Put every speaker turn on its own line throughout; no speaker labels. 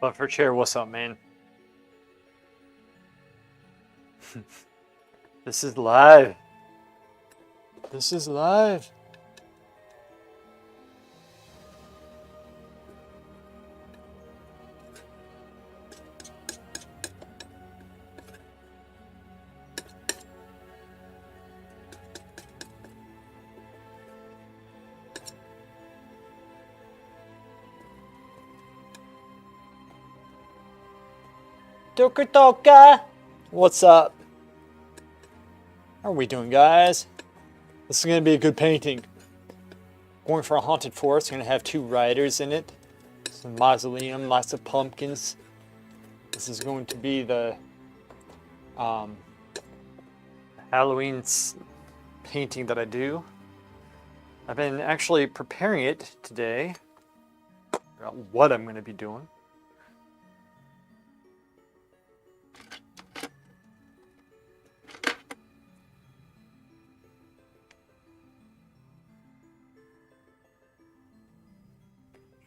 Buffer chair, what's up, man? This is live. This is live. Toka. What's up? How are we doing, guys? This is going to be a good painting. Going for a haunted forest. Going to have 2 riders in it. Some mausoleum, lots of pumpkins. This is going to be the Halloween painting that I do. I've been actually preparing it today. About what I'm going to be doing.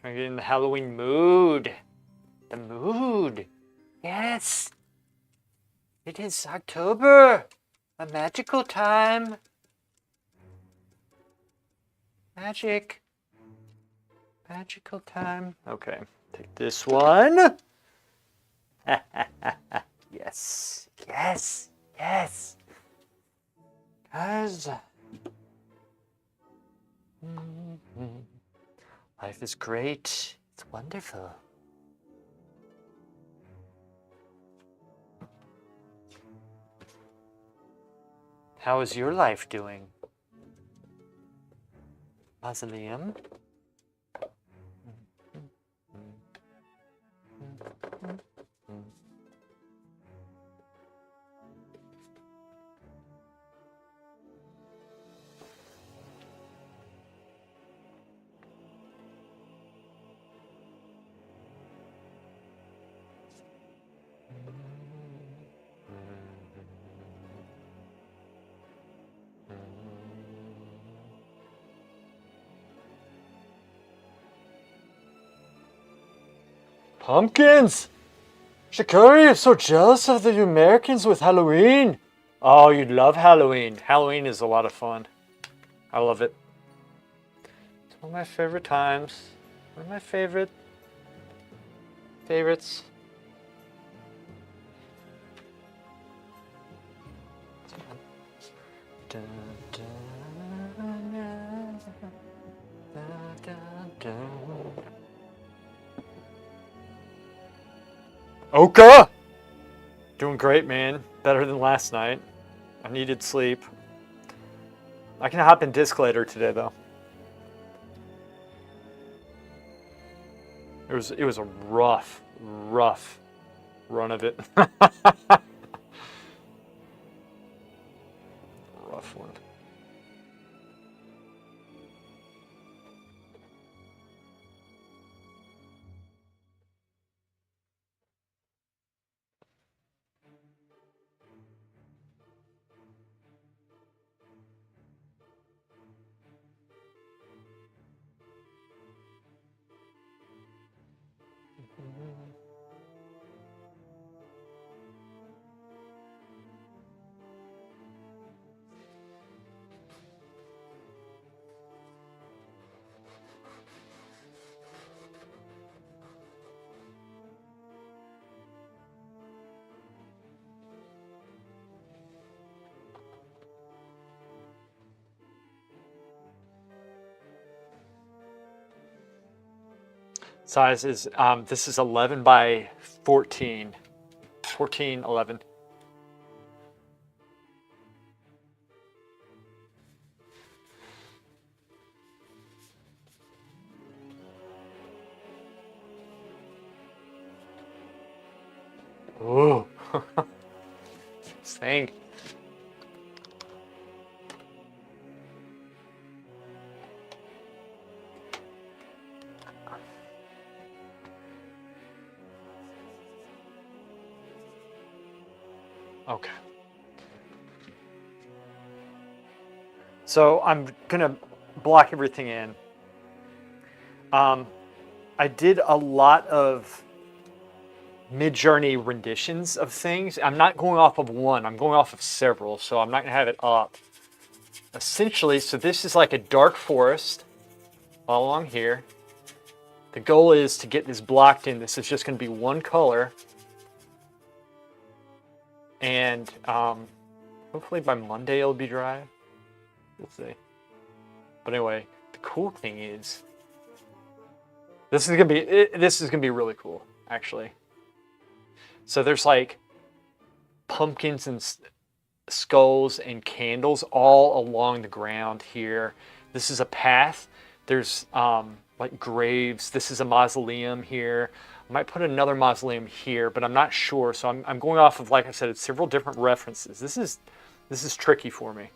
Trying to get in the Halloween mood. The mood. Yes. It is October. A magical time. Magic. Magical time. Okay. Take this one. Yes. Yes. Yes. Guys. Life is great. It's wonderful. How is your life doing? Mausoleum? Pumpkins! Shikori, I'm so jealous of the Americans with Halloween. Oh, you'd love Halloween. Halloween is a lot of fun. I love it. It's one of my favorite times. One of my favorites. Oka! Doing great, man. Better than last night. I needed sleep. I can hop in disc later today, though. It was a rough run of it. Rough one. Size is, this is 11 by 14. 14, 11. Ooh. Thank. Okay. So I'm gonna block everything in. I did a lot of Mid-Journey renditions of things. I'm not going off of one. I'm going off of several, so I'm not going to have it up. Essentially, so this is like a dark forest all along here. The goal is to get this blocked in. This is just going to be one color. And hopefully by Monday it'll be dry. We'll see. But anyway, the cool thing is, this is gonna be really cool, actually. So there's like pumpkins and skulls and candles all along the ground here. This is a path. There's like graves. This is a mausoleum here. I might put another mausoleum here, but I'm not sure. So I'm going off of, like I said, it's several different references. This is tricky for me.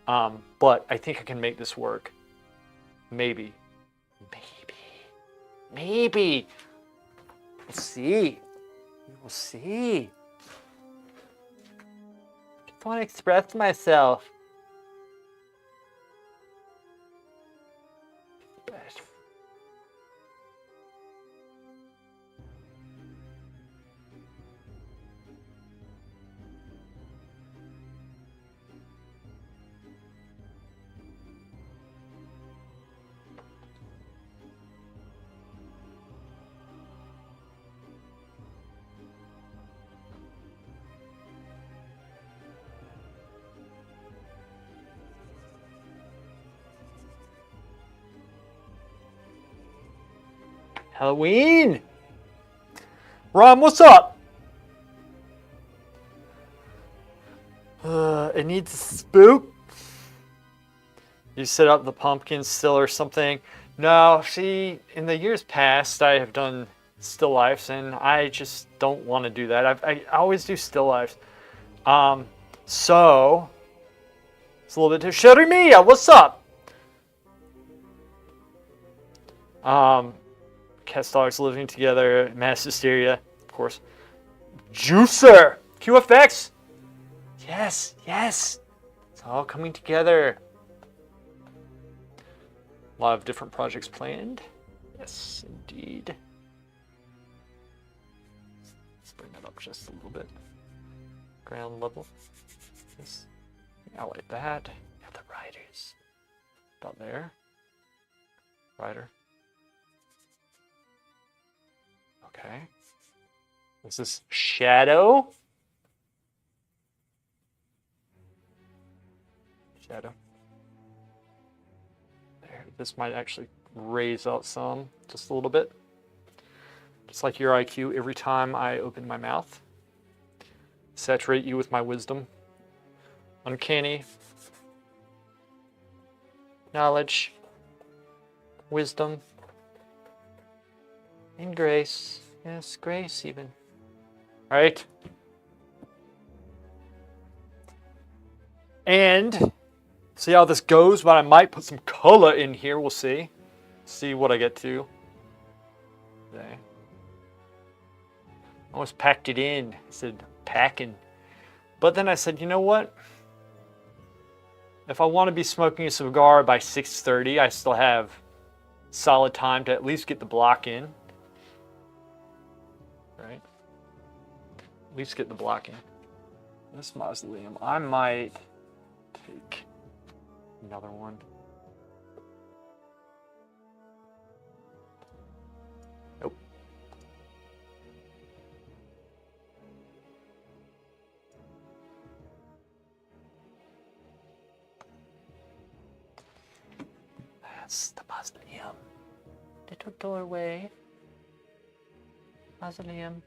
But I think I can make this work. Maybe. Maybe. We'll see. We'll see. Just want to express myself. Halloween! Ron, what's up? It needs a spook. You set up the pumpkin still or something? No, see, in the years past, I have done still lifes, and I just don't want to do that. I always do still lifes. So, it's a little bit too... Sheremia, what's up? Cast dogs living together, mass hysteria, of course. Juicer! QFX! Yes, yes! It's all coming together. A lot of different projects planned. Yes, indeed. Let's bring that up just a little bit. Ground level. Yes. I like that. Got the riders. About there. Rider. Okay. This is shadow. Shadow. There. This might actually raise out some, just a little bit. Just like your IQ every time I open my mouth. Saturate you with my wisdom. Uncanny. Knowledge. Wisdom. And grace. Yes, grace even. Alright? And see how this goes, but I might put some color in here. We'll see. See what I get to. Okay. Almost packed it in. I said packing. But then I said, you know what? If I want to be smoking a cigar by 6:30, I still have solid time to at least get the block in. Right? At least get the block in. This mausoleum, I might take another one. Nope. That's the mausoleum. Little doorway. Mausoleum.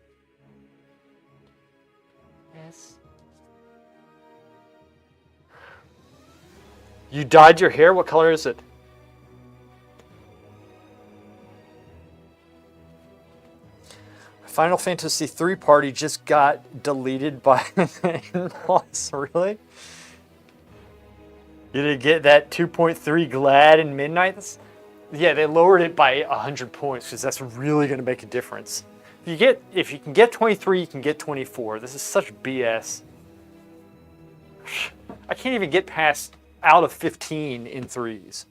Yes. You dyed your hair? What color is it? Final Fantasy III party just got deleted by in-laws. Really? You didn't get that 2.3 Glad in Midnight? Yeah, they lowered it by 100 points because that's really going to make a difference. If you can get 23, you can get 24. This is such BS. I can't even get past out of 15 in threes.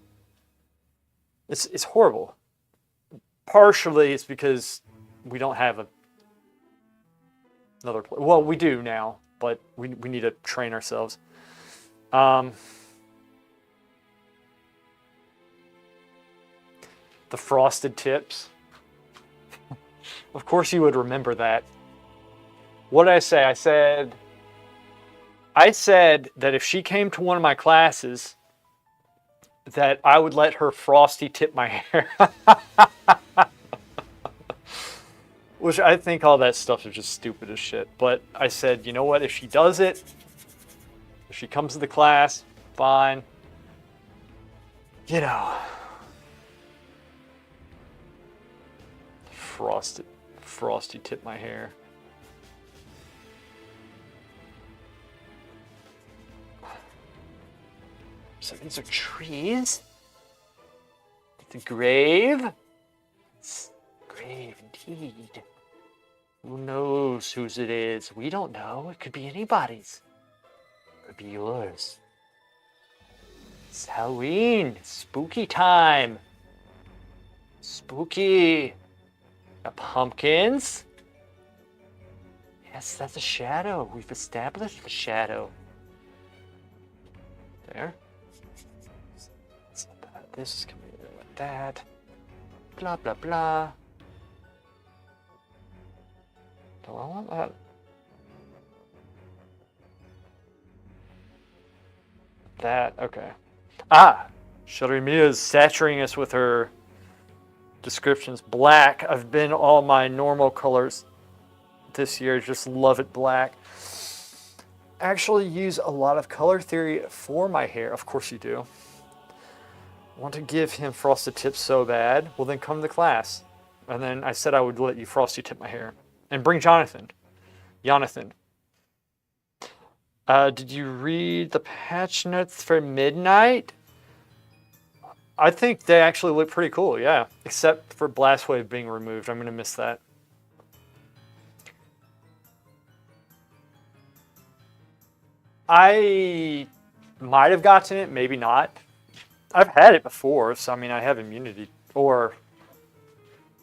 It's horrible. Partially, it's because we don't have Well, we do now, but we need to train ourselves. The frosted tips. Of course you would remember that. What did I say? I said that if she came to one of my classes, that I would let her frosty tip my hair. Which I think all that stuff is just stupid as shit. But I said, you know what? If she does it, if she comes to the class, fine. You know. Frosty tip my hair. So these are trees. It's a grave. It's a grave indeed. Who knows whose it is? We don't know. It could be anybody's. It could be yours. It's Halloween. Spooky time. Spooky. Got pumpkins. Yes, that's a shadow. We've established the shadow. There. This is coming in like that. Blah, blah, blah. Do I want that? That, okay. Ah! Shuddery Mia is saturating us with her descriptions. Black. I've been all my normal colors this year. Just love it black. Actually use a lot of color theory for my hair. Of course you do. Want to give him frosted tips so bad? Well, then come to class. And then I said I would let you frosty tip my hair. And bring Jonathan. Did you read the patch notes for Midnight? I think they actually look pretty cool, yeah. Except for Blast Wave being removed. I'm going to miss that. I might have gotten it, maybe not. I've had it before, so I mean, I have immunity, or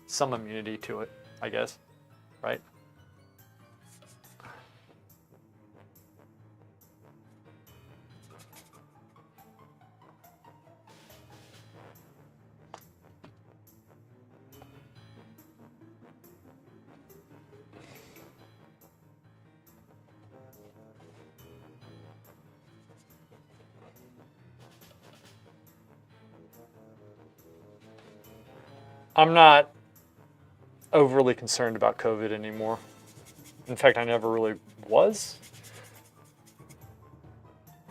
some immunity to it, I guess, right? I'm not overly concerned about COVID anymore. In fact, I never really was.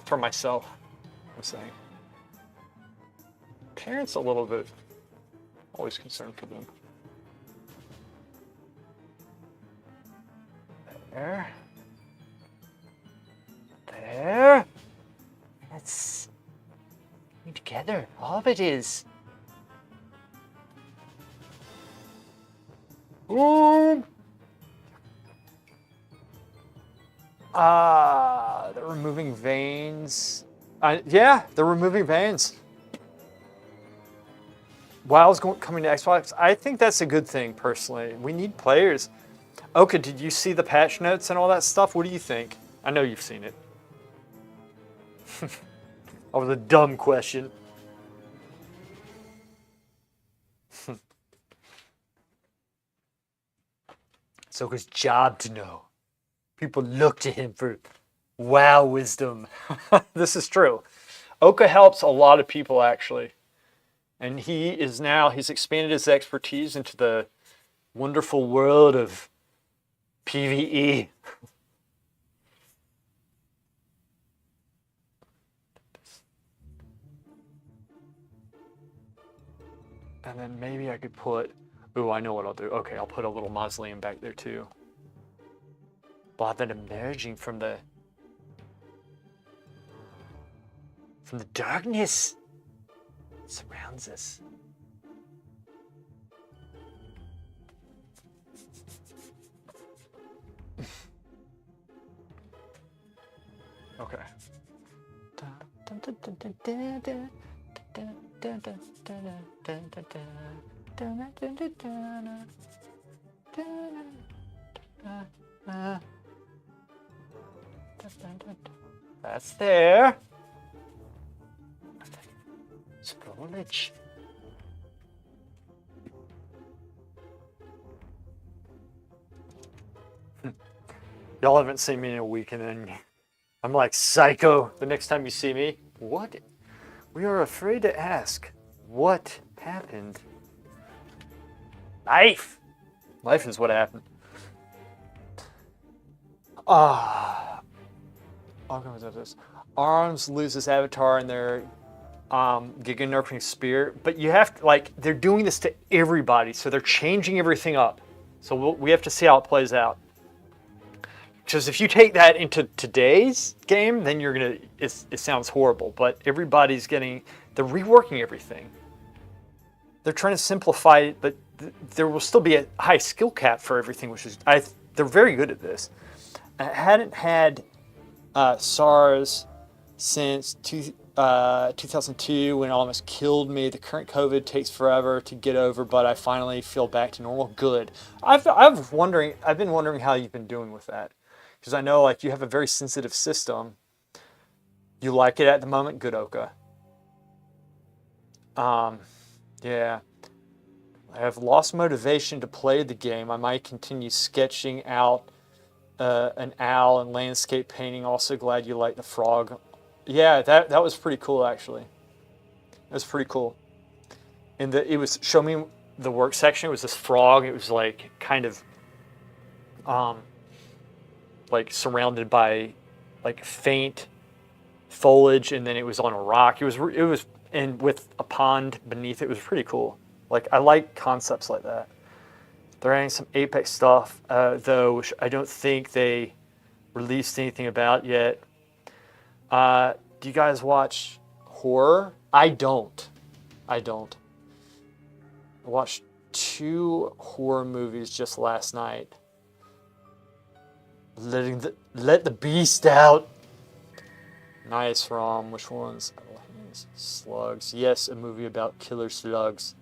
For myself, I'm saying. Parents a little bit. Always concerned for them. There. There. That's together. All of it is. Ooh. They're removing veins. Yeah, they're removing veins. WoW's coming to Xbox. I think that's a good thing, personally. We need players. Oka, did you see the patch notes and all that stuff? What do you think? I know you've seen it. That was a dumb question. It's Oka's job to know. People look to him for WoW wisdom. This is true. Oka helps a lot of people, actually. And he's expanded his expertise into the wonderful world of PvE. And then maybe I could put, ooh, I know what I'll do. Okay, I'll put a little mausoleum back there too. We'll have that emerging from the darkness that surrounds us. Okay. That's there. Spoilage. Y'all haven't seen me in a week, and then I'm like psycho the next time you see me. What? We are afraid to ask. What happened? Life. Life is what happened. Arms loses Avatar and their Giga Nerfing Spear, but you have to, like, they're doing this to everybody, so they're changing everything up. So we have to see how it plays out. Because if you take that into today's game, then you're gonna, it sounds horrible, but everybody's they're reworking everything. They're trying to simplify it, but there will still be a high skill cap for everything, which is, they're very good at this. I hadn't had SARS since 2002 when it almost killed me. The current COVID takes forever to get over, but I finally feel back to normal. Good. I've been wondering how you've been doing with that, because I know like you have a very sensitive system. You like it at the moment. Good, Oka. Yeah. I have lost motivation to play the game. I might continue sketching out an owl and landscape painting. Also glad you like the frog. Yeah, that was pretty cool actually. It was pretty cool. And it was show me the work section. It was this frog. It was like kind of like surrounded by like faint foliage, and then it was on a rock. It was and with a pond beneath it. It was pretty cool. Like I like concepts like that. They're adding some Apex stuff, though, which I don't think they released anything about yet. Do you guys watch horror? I don't. I watched 2 horror movies just last night. Let the beast out. Nice, Rom. Which ones? Slugs. Yes, a movie about killer slugs.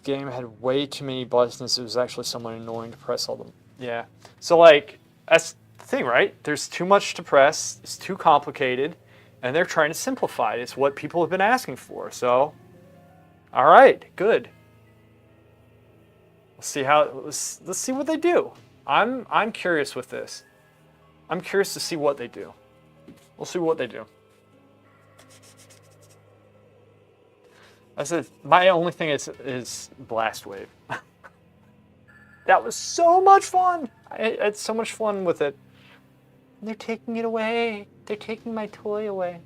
Game had way too many buttons. It was actually somewhat annoying to press all them. Yeah. So like that's the thing, right? There's too much to press. It's too complicated, and they're trying to simplify it. It's what people have been asking for. So, all right, good. Let's see let's see what they do. I'm curious with this. I'm curious to see what they do. We'll see what they do. I said my only thing is Blast Wave. That was so much fun. I had so much fun with it. They're taking it away. They're taking my toy away.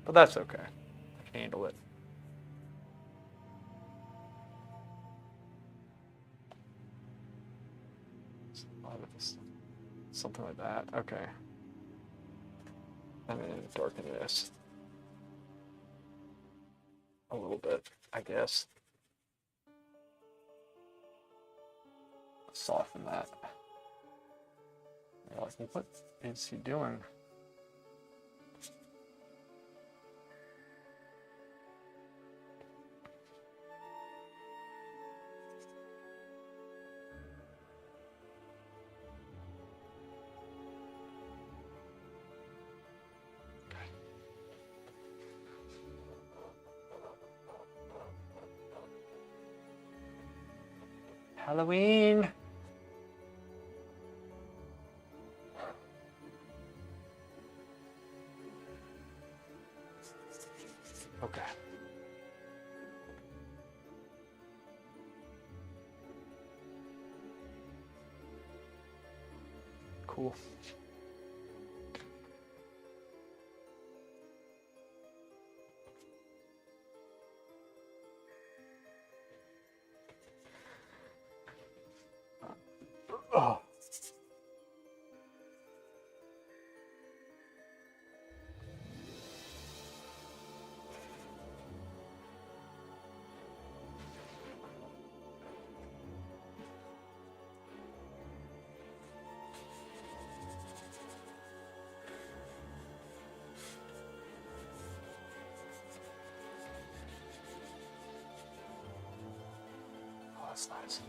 But that's okay. I can handle it. Something like that. Okay. I'm gonna darken this a little bit, I guess. Soften that. You're like, what is he doing? Halloween. Okay. Cool. Oh. That's nice.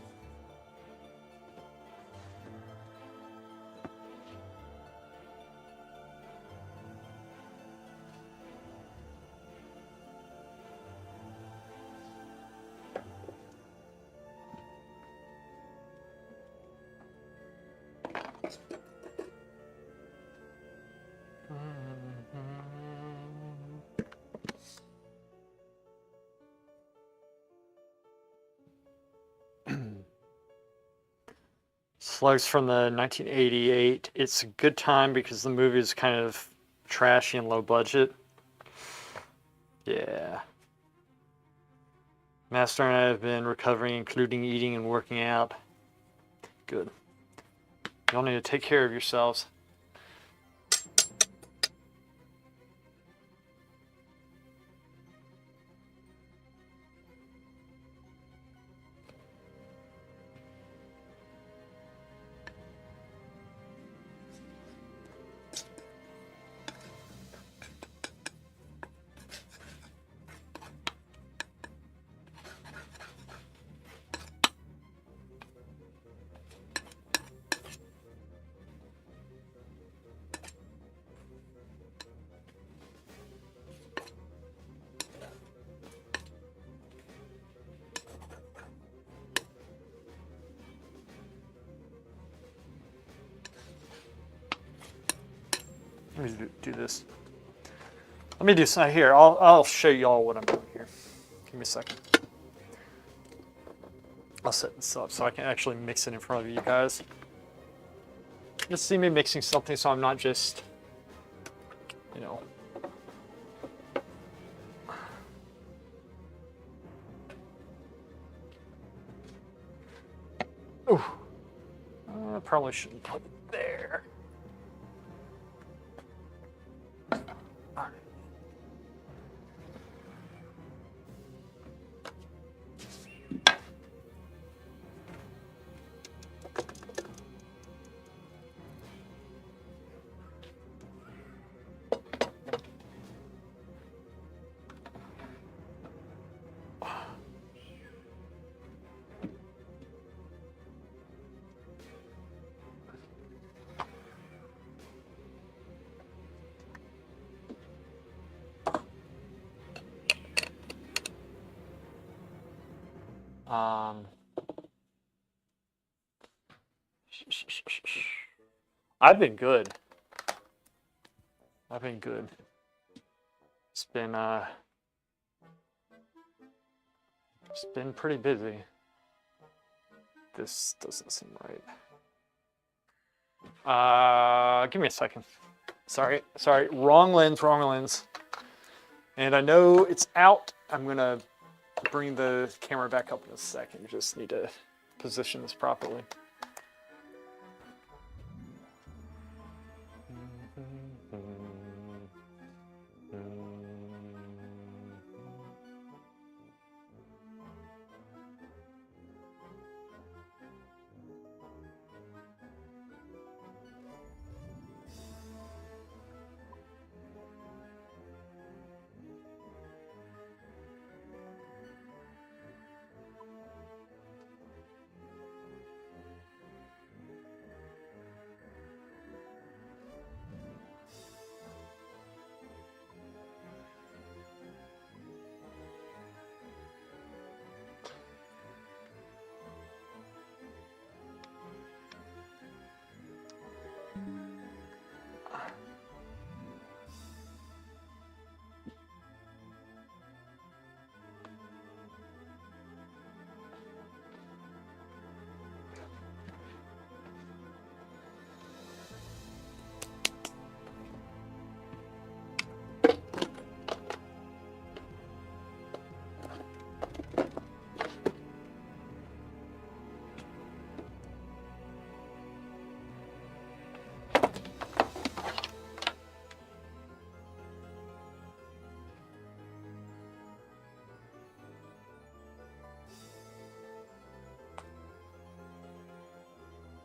Slugs from the 1988. It's a good time because the movie is kind of trashy and low budget. Yeah. Master and I have been recovering, including eating and working out. Good. Y'all need to take care of yourselves. Let me do this. Let me do something here. I'll show y'all what I'm doing here. Give me a second. I'll set this up so I can actually mix it in front of you guys. Just see me mixing something so I'm not just, you know. Ooh. I probably shouldn't put it there. All right. I've been good. I've been good. It's been pretty busy. This doesn't seem right. Give me a second. Sorry, wrong lens. And I know it's out. I'm gonna bring the camera back up in a second. Just need to position this properly.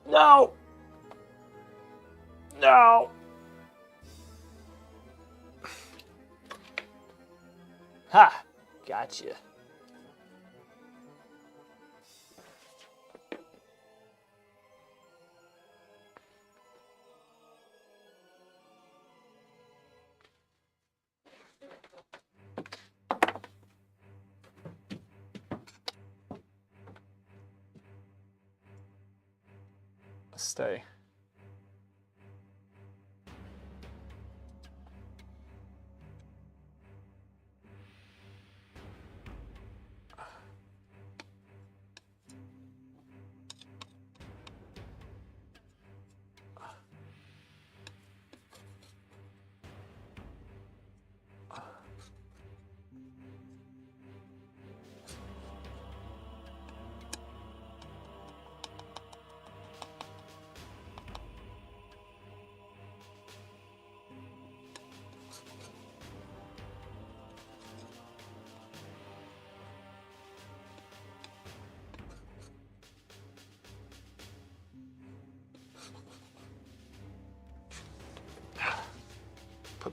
No! No! Ha! Gotcha. Stay.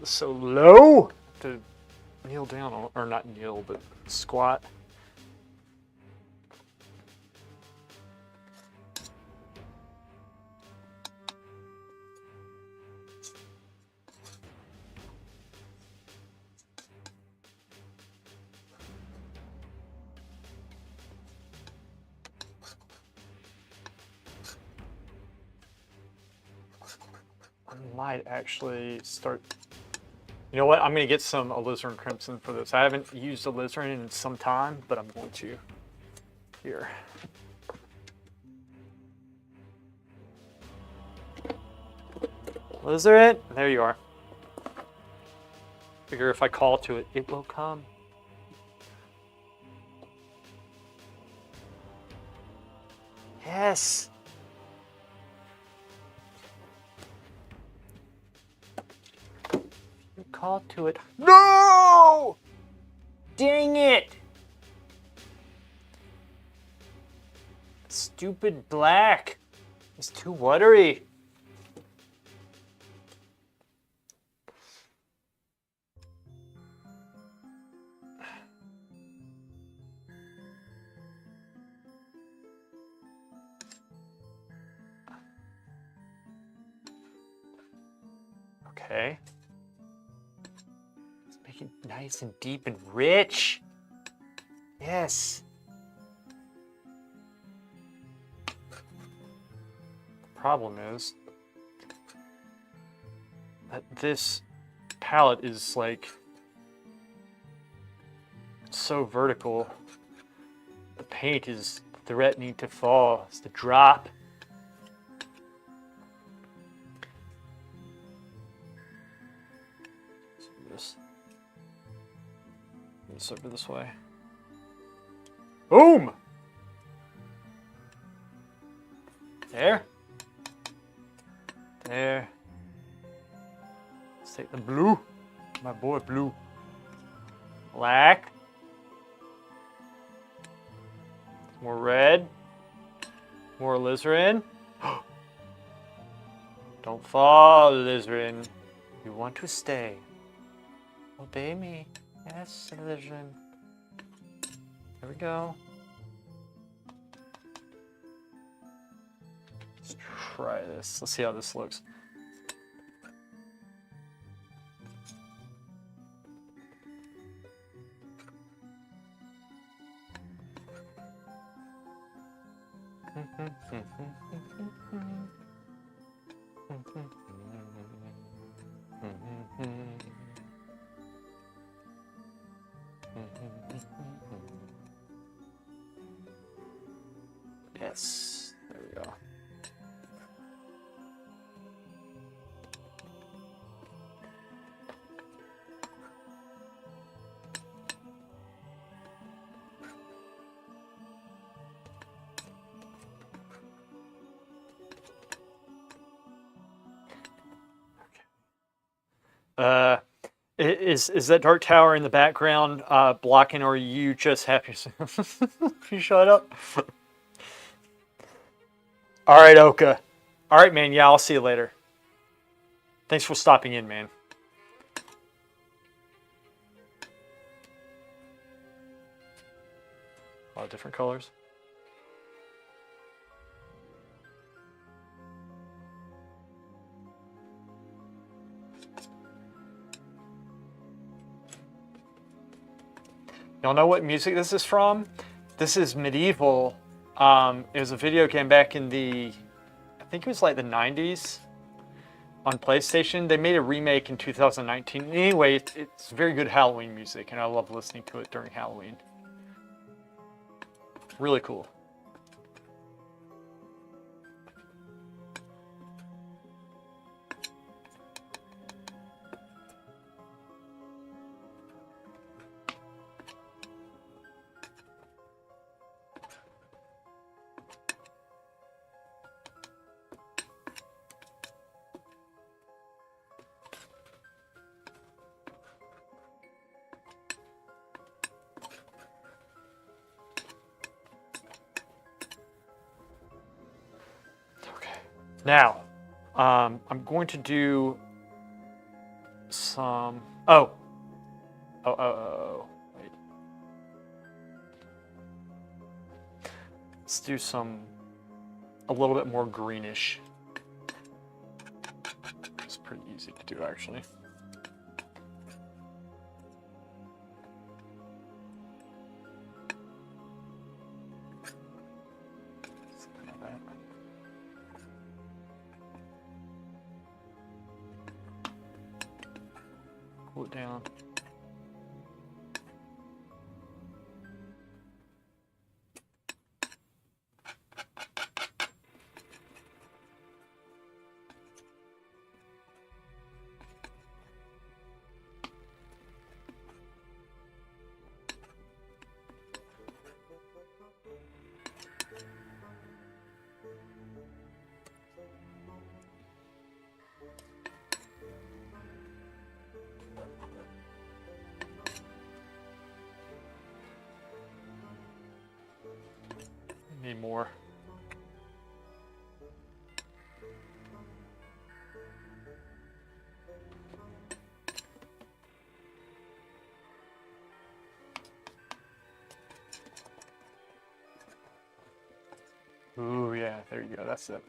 this so low to kneel down, or not kneel, but squat. I might actually start. You know what? I'm going to get some alizarin crimson for this. I haven't used alizarin in some time, but I'm going to. Here. Alizarin, there you are. Figure if I call to it, it will come. Yes. You call to it. No! Dang it! Stupid black. It's too watery. Okay. Let's make it nice and deep and rich. Yes. The problem is that this palette is like so vertical. The paint is threatening to fall. It's the drop. This over this way. Boom! There. There. Let's take the blue. My boy blue. Black. More red. More alizarin. Don't fall, alizarin. You want to stay. Obey me. Yes, alizarin. There we go. Let's try this. Let's see how this looks. Yes, there we go. Is that Dark Tower in the background blocking, or are you just happy? You shut up. All right, Oka. All right, man. Yeah, I'll see you later. Thanks for stopping in, man. A lot of different colors. Y'all know what music this is from? This is Medieval. It was a video game back in the, I think it was like the 90s on PlayStation. They made a remake in 2019. Anyway, it's very good Halloween music, and I love listening to it during Halloween. Really cool. Now, I'm going to do some... Oh. Wait. Let's do a little bit more greenish. It's pretty easy to do, actually. Pull it down. Need more. Ooh, yeah, there you go, that's it.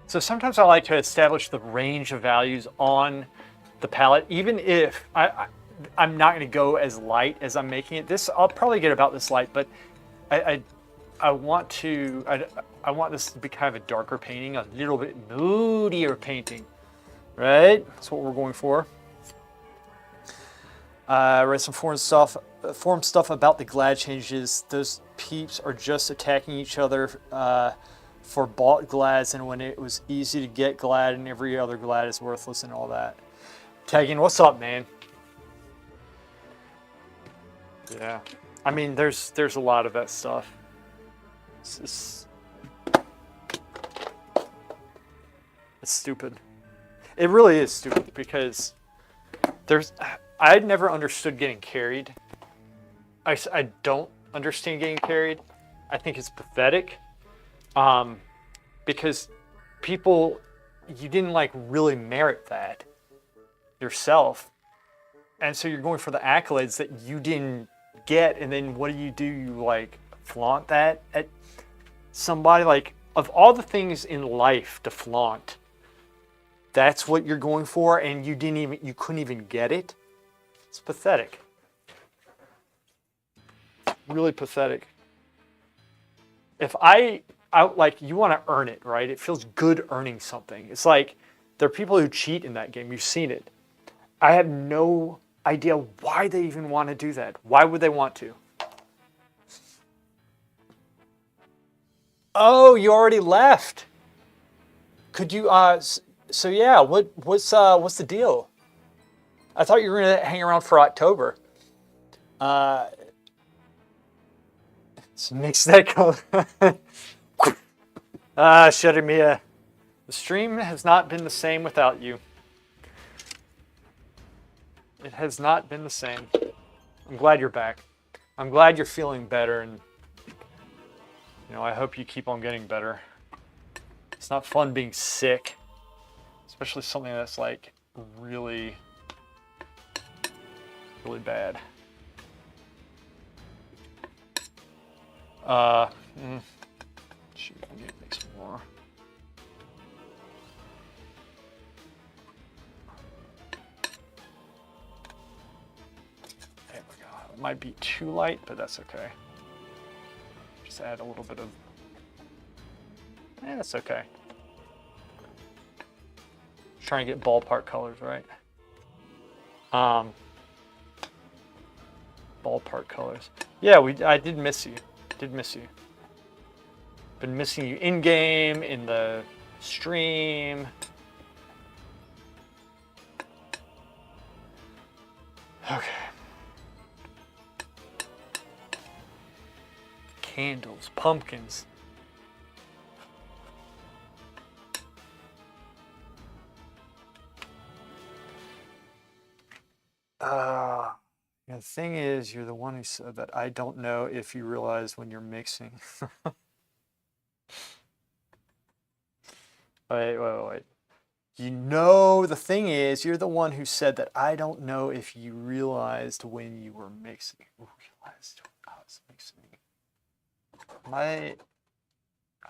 So sometimes I like to establish the range of values on the palette, even if I'm not going to go as light as I'm making it. This, I'll probably get about this light, but I want this to be kind of a darker painting, a little bit moodier painting, right? That's what we're going for. Read some forum stuff about the GLAD changes. Those peeps are just attacking each other for bought GLADs, and when it was easy to get GLAD and every other GLAD is worthless and all that. Tagging, what's up, man? Yeah, I mean, there's a lot of that stuff. It's stupid. It really is stupid because I'd never understood getting carried. I don't understand getting carried. I think it's pathetic. Because you didn't like really merit that yourself. And so you're going for the accolades that you didn't get. And then what do? You like flaunt that at somebody? Like, of all the things in life to flaunt, that's what you're going for, and you couldn't even get it. It's pathetic. Really pathetic. If like, you want to earn it, right? It feels good earning something. It's like there are people who cheat in that game. You've seen it. I have no idea why they even want to do that. Why would they want to? Oh, you already left. Could you so yeah, what's the deal? I thought you were gonna hang around for October. Let's mix that color. Shudder Mia. The stream has not been the same without you. It has not been the same. I'm glad you're back. I'm glad you're feeling better, and I hope you keep on getting better. It's not fun being sick, especially something that's like really, really bad. Shoot, I need to make some more. There we go. It might be too light, but that's okay. Just add a little bit of... that's okay. Trying to get ballpark colors, right? Ballpark colors. Yeah, I did miss you. Been missing you in game, in the stream. Okay. Candles, pumpkins. The thing is, you're the one who said that I don't know if you realize when you're mixing. Wait. You know, the thing is, you're the one who said that I don't know if you realized when you were mixing. Realized when I was mixing.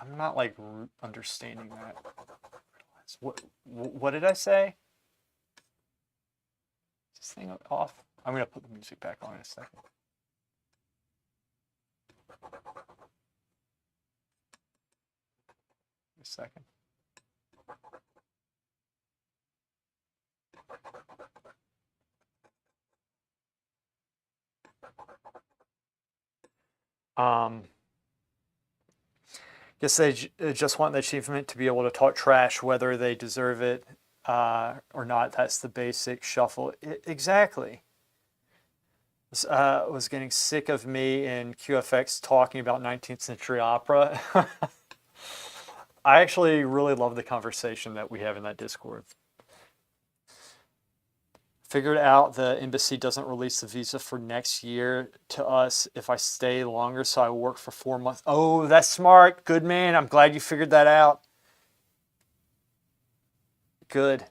I'm not like understanding that. What did I say? Is this thing off? I'm gonna put the music back on in a second. A second. Guess they just want the achievement to be able to talk trash, whether they deserve it or not. That's the basic shuffle. Exactly. Was getting sick of me and QFX talking about 19th century opera. I actually really love the conversation that we have in that Discord. Figured out the embassy doesn't release the visa for next year to us if I stay longer, so I work for 4 months. Oh, that's smart. Good, man. I'm glad you figured that out. Good.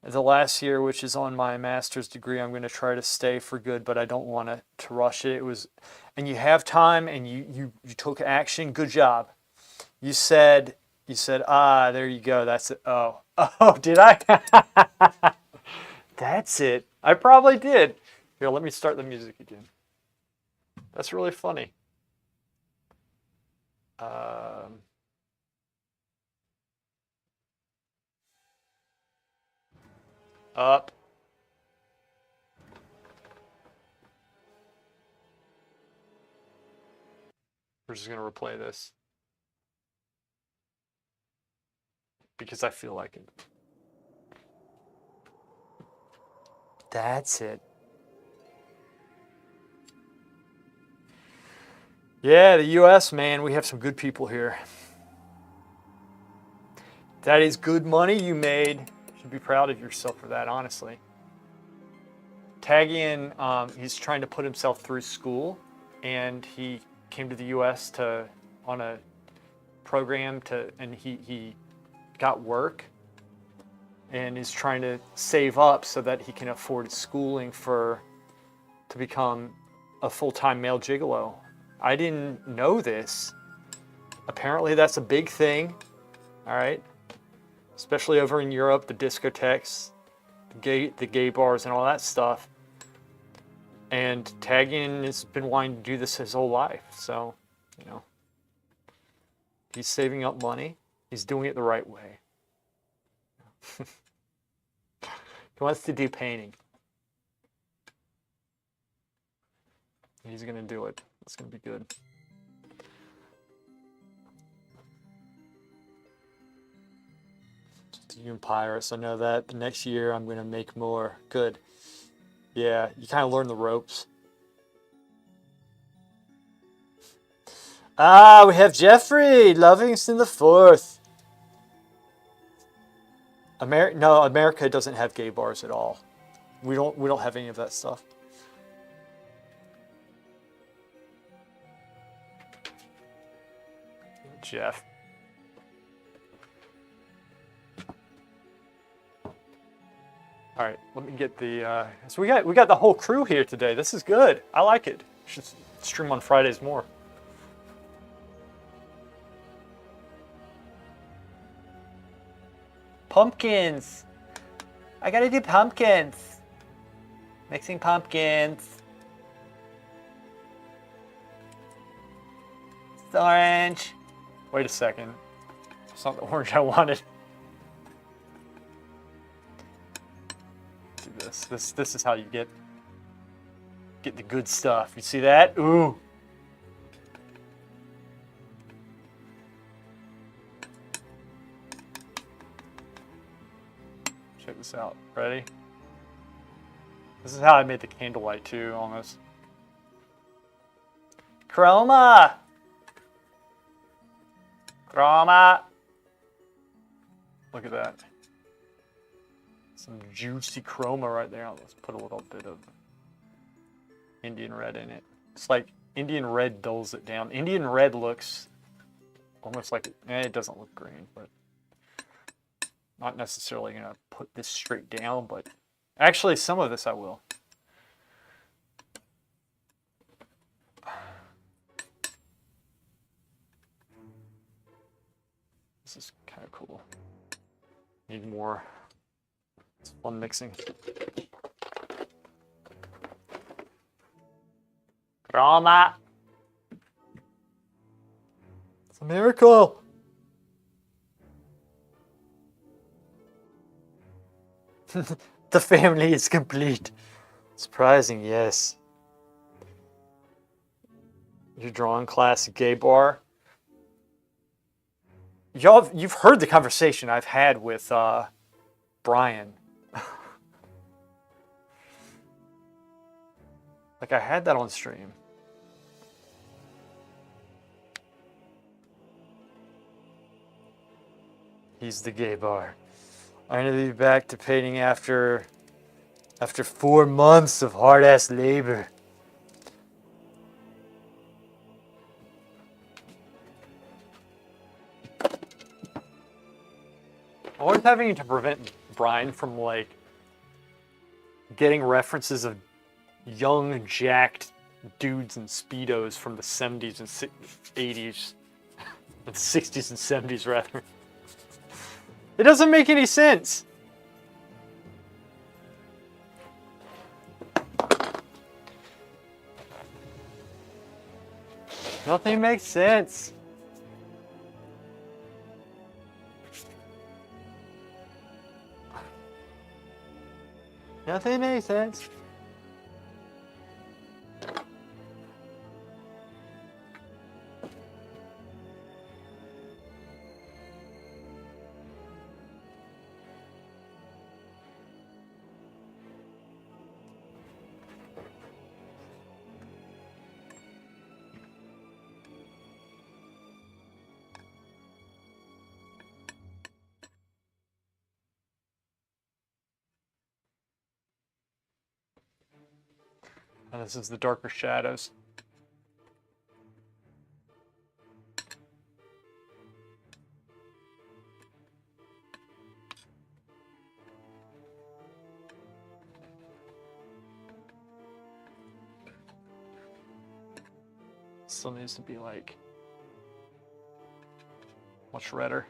The last year, which is on my master's degree, I'm going to try to stay for good, but I don't want to rush it. And you have time, and you took action. Good job. You said, there you go. That's it. Oh, did I? That's it. I probably did. Here, let me start the music again. That's really funny. Up. We're just going to replay this. Because I feel like it. That's it. Yeah, the US, man, we have some good people here. That is good money you made. You should be proud of yourself for that, honestly. Tagian, he's trying to put himself through school, and he came to the US on a program and he got work and is trying to save up so that he can afford schooling to become a full-time male gigolo. I didn't know this. Apparently that's a big thing, all right? Especially over in Europe, the discotheques, the gay bars and all that stuff. And Tagian has been wanting to do this his whole life, so, he's saving up money. He's doing it the right way. He wants to do painting. He's going to do it. It's going to be good. You and Pirates, I know that. The next year I'm going to make more. Good. Yeah, you kind of learn the ropes. We have Jeffrey Livingston the Fourth. No, America doesn't have gay bars at all. We don't have any of that stuff. Jeff. All right, let me get the. So we got the whole crew here today. This is good. I like it. Should stream on Fridays more. Pumpkins. I gotta do pumpkins. Mixing pumpkins. It's orange. Wait a second. It's not the orange I wanted. Do this. This is how you get the good stuff. You see that? Ooh. Check this out. Ready? This is how I made the candlelight too, almost. Chroma! Chroma! Look at that. Some juicy chroma right there. Let's put a little bit of Indian red in it. It's like Indian red dulls it down. Indian red looks almost like, it doesn't look green, but not necessarily going to put this straight down, but actually some of this I will. This is kind of cool. Need more. It's fun mixing. Chroma. It's a miracle. The family is complete. Surprising, yes. Your drawing class, gay bar. You've heard the conversation I've had with Brian. Like I had that on stream. He's the gay bar. I'm gonna be back to painting after 4 months of hard-ass labor. Always having to prevent Brian from like getting references of young, jacked dudes in Speedos from the 70s and 80s. The 60s and 70s, rather. It doesn't make any sense. Nothing makes sense. Nothing makes sense. And this is the darker shadows. Still needs to be like much redder.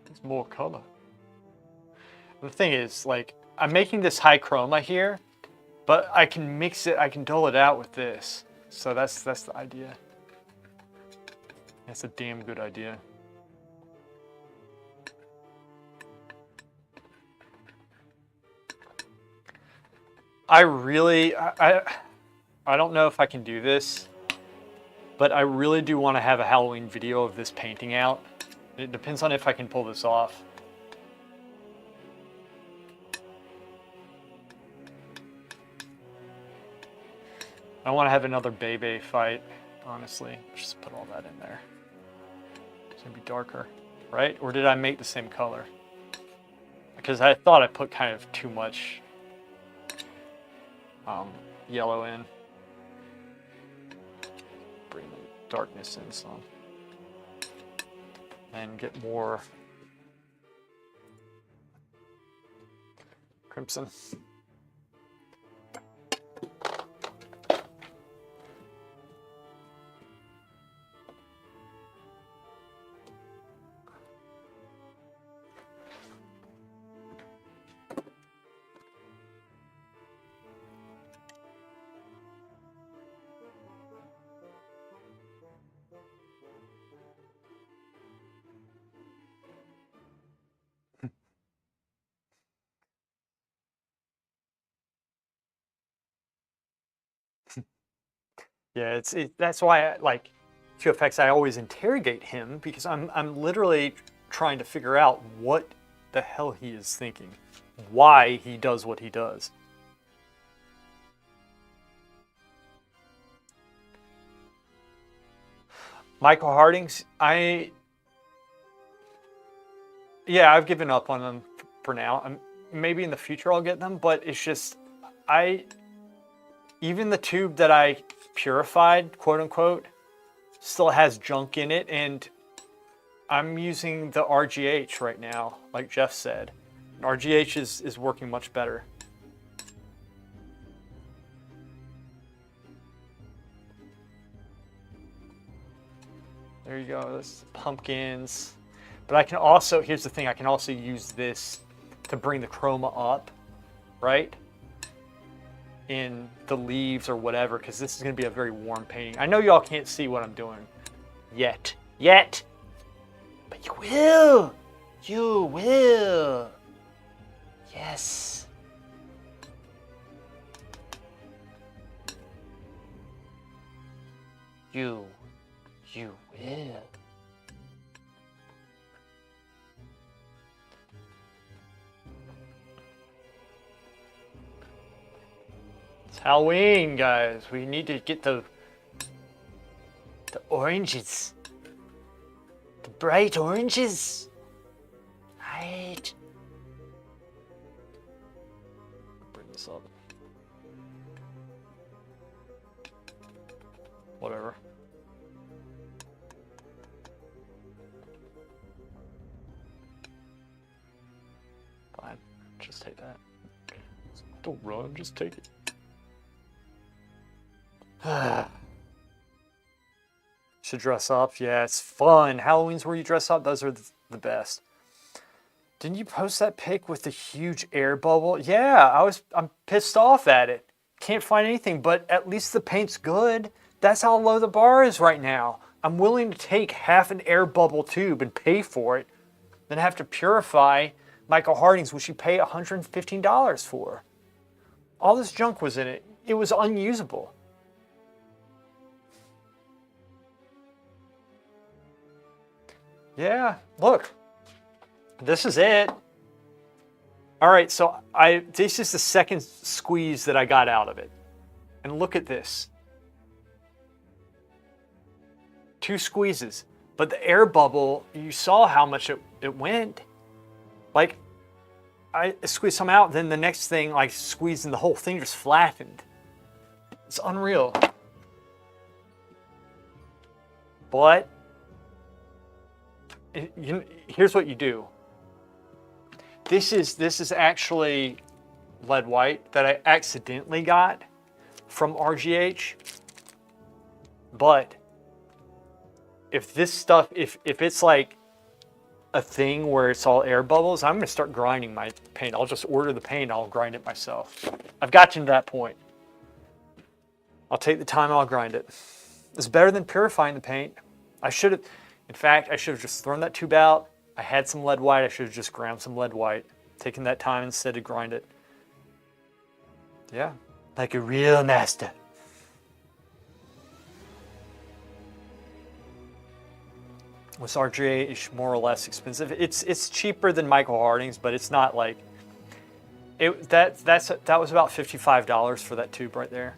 There's more color. The thing is, like, I'm making this high chroma here, but I can mix it, I can dull it out with this. So that's the idea. That's a damn good idea. I don't know if I can do this, but I really do want to have a Halloween video of this painting out. It depends on if I can pull this off. I want to have another Bebe fight, honestly. Just put all that in there. It's going to be darker, right? Or did I make the same color? Because I thought I put kind of too much yellow in. Bring the darkness in some. And get more crimson. Yeah, that's why like QFX, I always interrogate him because I'm literally trying to figure out what the hell he is thinking, why he does what he does. Michael Hardings, yeah, I've given up on them for now. Maybe in the future I'll get them, but it's just, even the tube that I purified, quote unquote, still has junk in it, and I'm using the RGH right now, like Jeff said. RGH is working much better. There you go, this is pumpkins. But I can also, here's the thing, I can also use this to bring the chroma up, right? In the leaves or whatever, because this is going to be a very warm painting. I know y'all can't see what I'm doing yet. But you will. You will. Yes. You will. It's Halloween, guys. We need to get the oranges. The bright oranges. Right. Bring this up. Whatever. Fine. Just take that. Don't run, just take it. Should dress up. Yeah, it's fun. Halloween's where you dress up. Those are the best. Didn't you post that pic with the huge air bubble? Yeah, I'm pissed off at it. Can't find anything, but at least the paint's good. That's how low the bar is right now. I'm willing to take half an air bubble tube and pay for it, then have to purify Michael Harding's, which you pay $115 for. All this junk was in it. It was unusable. Yeah, look. This is it. All right, so this is the second squeeze that I got out of it. And look at this. 2 squeezes. But the air bubble, you saw how much it went. Like, I squeezed some out, then the next thing, like squeezing the whole thing just flattened. It's unreal. But, here's what you do. This is actually lead white that I accidentally got from RGH. But if this stuff, if it's like a thing where it's all air bubbles, I'm gonna start grinding my paint. I'll just order the paint, I'll grind it myself. I've gotten to that point. I'll take the time, I'll grind it. It's better than purifying the paint. In fact, I should have just thrown that tube out. I had some lead white, I should have just ground some lead white. Taken that time instead to grind it. Yeah, like a real master. Was RGH more or less expensive? It's cheaper than Michael Harding's, but it's not like it. That was about $55 for that tube right there.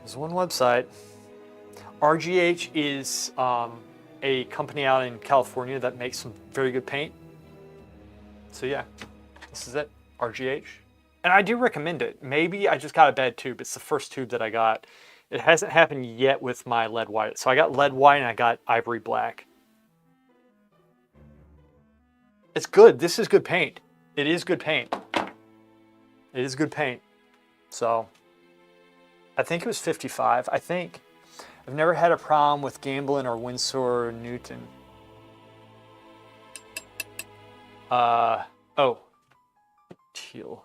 There's one website. RGH is a company out in California that makes some very good paint. So yeah, this is it, RGH. And I do recommend it. Maybe I just got a bad tube. It's the first tube that I got. It hasn't happened yet with my lead white. So I got lead white and I got ivory black. It's good. This is good paint. It is good paint. It is good paint. So I think it was 55. I think. I've never had a problem with Gamblin or Winsor or Newton. Oh. Teal.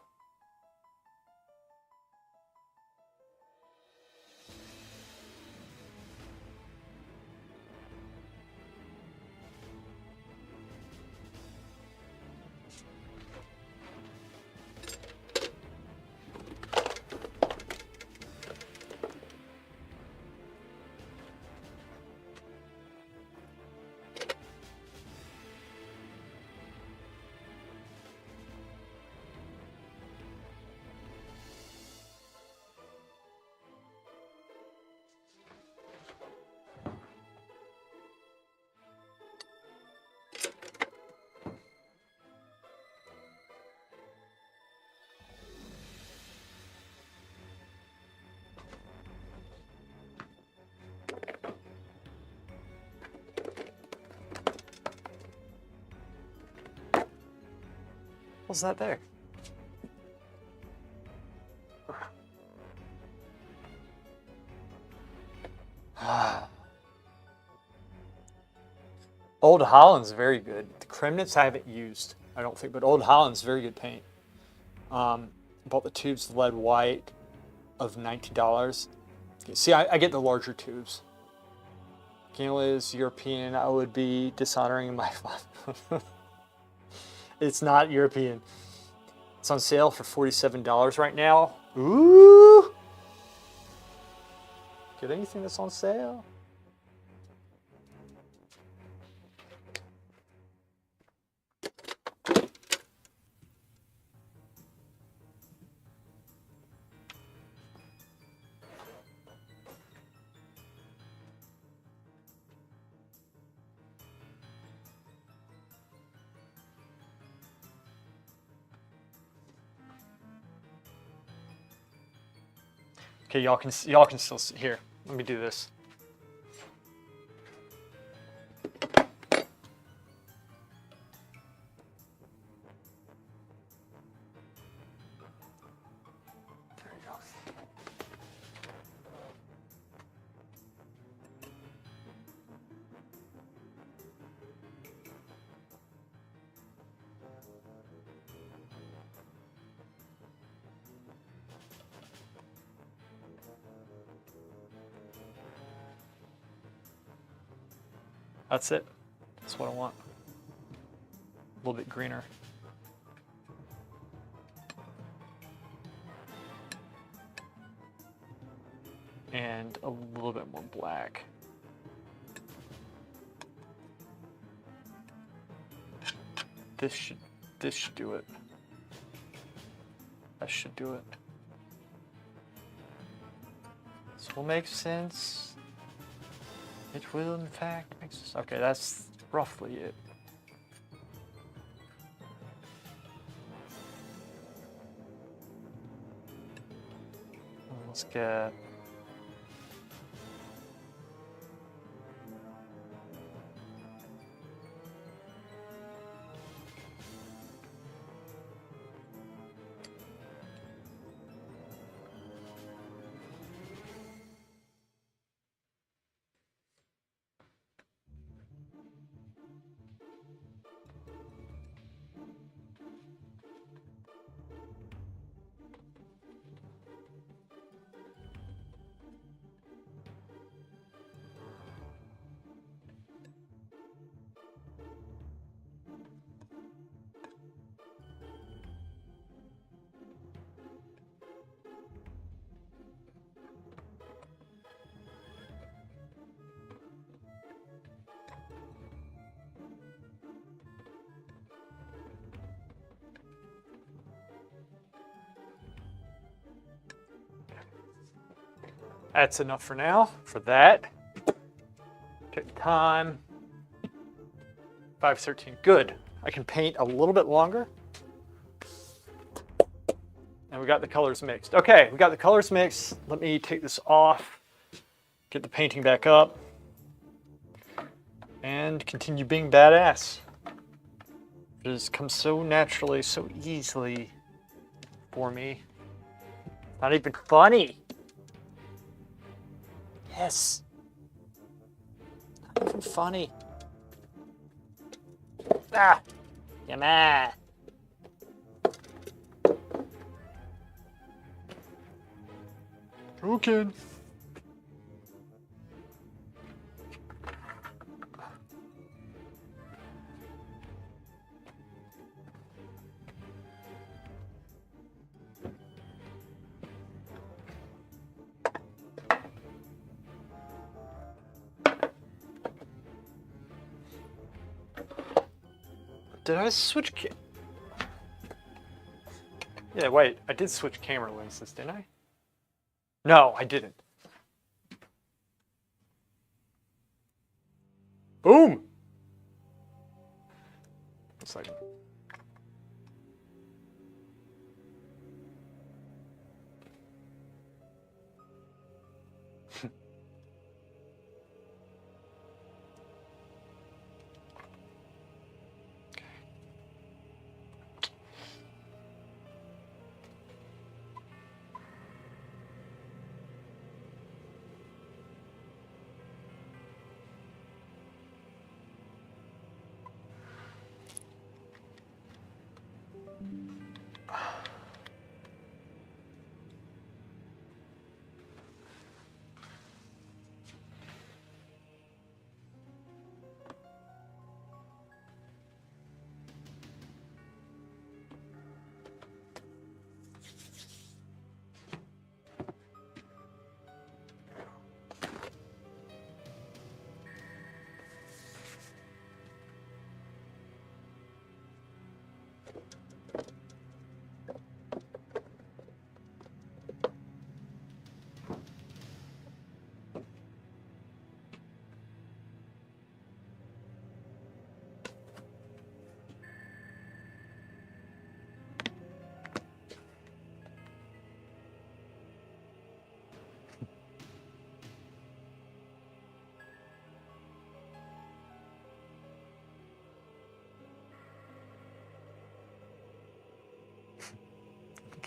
hell's that there? Old Holland's very good. The Kremnitz I haven't used, I don't think, but Old Holland's very good paint. Bought the tubes, lead white of $19. See, I get the larger tubes. Canela is European. I would be dishonoring my father. It's not European. It's on sale for $47 right now. Ooh! Get anything that's on sale? Okay, y'all can still see here. Let me do this. There you go. That's it. That's what I want. A little bit greener. And a little bit more black. This should do it. That should do it. This will make sense. It will, in fact, make sense. Okay, that's roughly it. Let's get... That's enough for now, for that. Take the time. 5:13, good. I can paint a little bit longer. And we got the colors mixed. Okay, we got the colors mixed. Let me take this off, get the painting back up, and continue being badass. It just comes so naturally, so easily for me. Not even funny. Yes. Not even funny. Ah. Come on. Okay. Did I switch Yeah, wait, I did switch camera lenses, didn't I? No, I didn't. Boom! 1 second.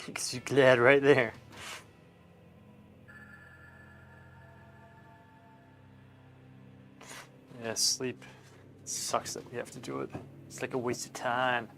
Makes you glad right there. Yeah, sleep. It sucks that we have to do it. It's like a waste of time.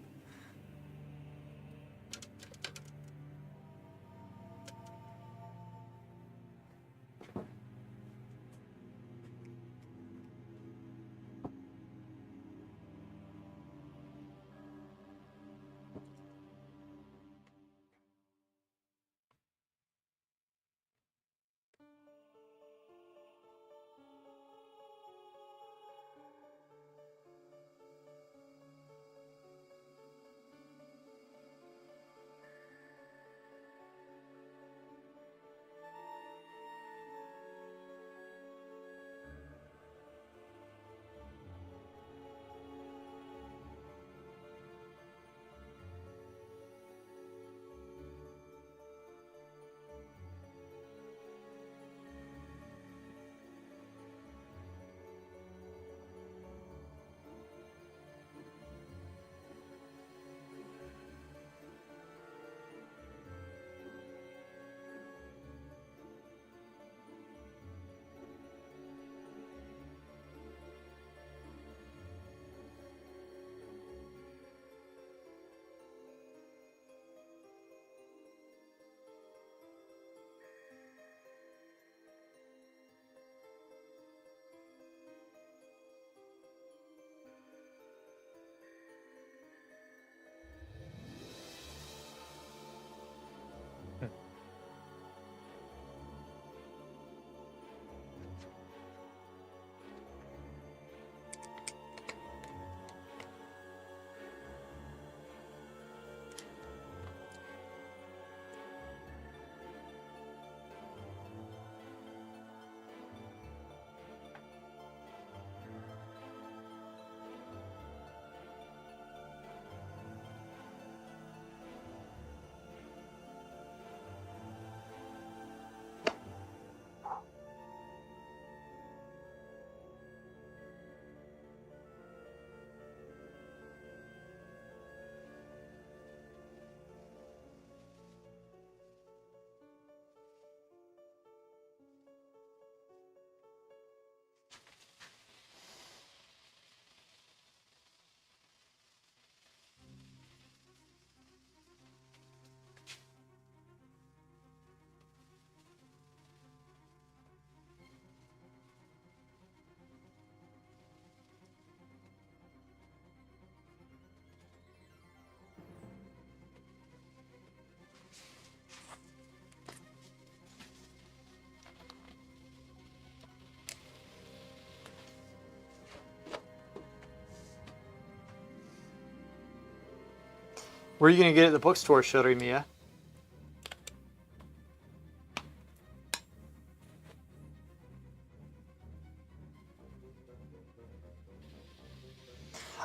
Where are you gonna get it at the bookstore, Shuri Mia?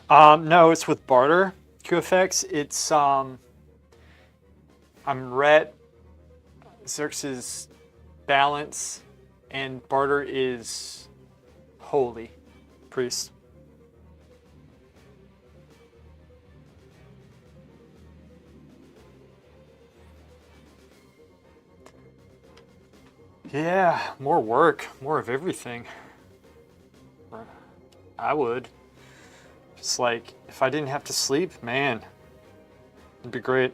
No, it's with barter. QFX. It's I'm Rhett. Xerxes balance, and barter is holy priest. Yeah, more work, more of everything. I would. Just like, if I didn't have to sleep, man, it'd be great.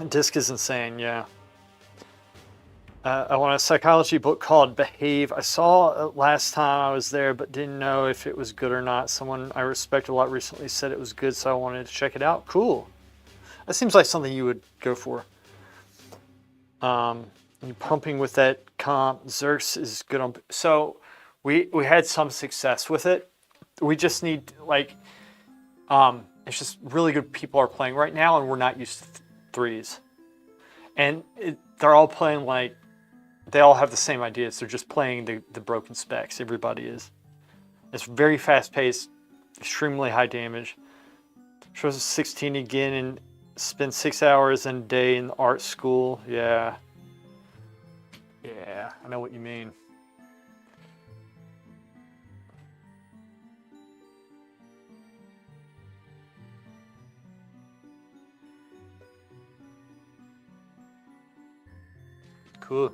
Disc is insane, yeah. I want a psychology book called Behave. I saw it last time I was there, but didn't know if it was good or not. Someone I respect a lot recently said it was good, so I wanted to check it out. Cool. That seems like something you would go for. You pumping with that comp. Xerx is good on. So we had some success with it. We just need it's just really good people are playing right now, and we're not used to threes. And they're all playing they all have the same ideas. They're just playing the broken specs. Everybody is. It's very fast paced, extremely high damage. Shows us 16 again and spend 6 hours in a day in art school. Yeah. Yeah, I know what you mean. Cool.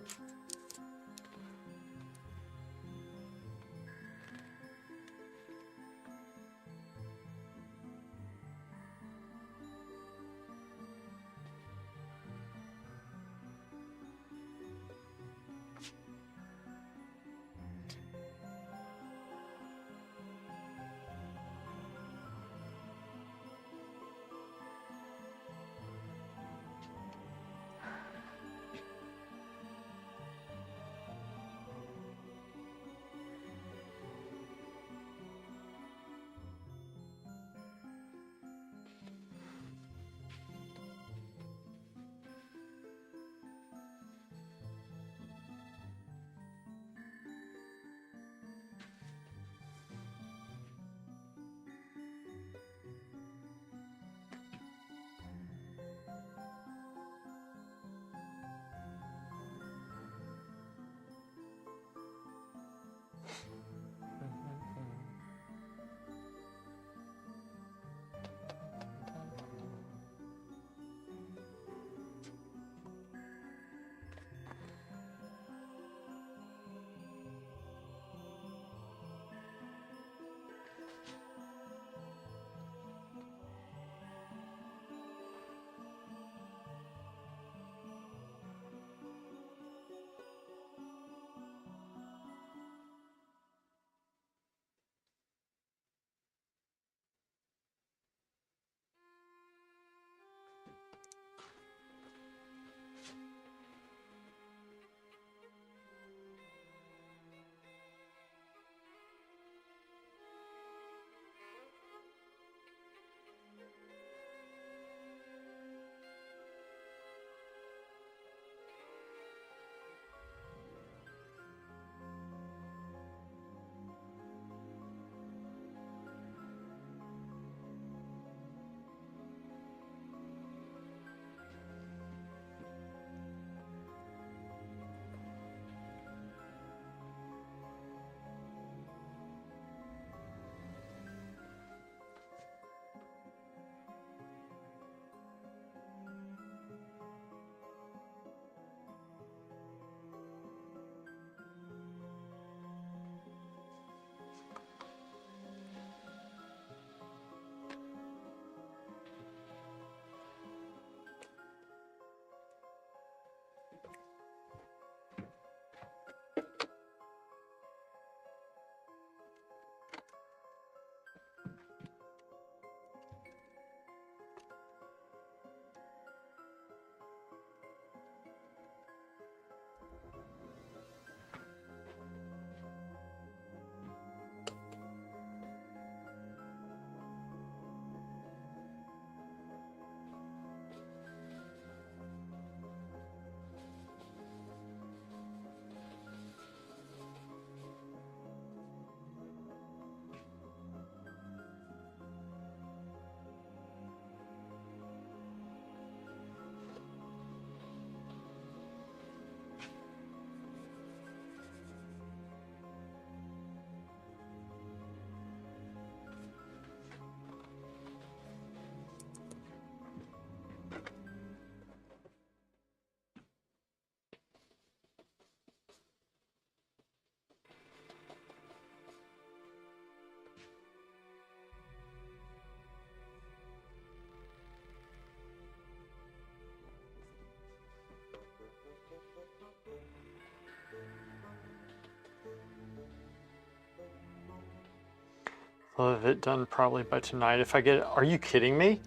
I'll have it done probably by tonight if I get it. Are you kidding me?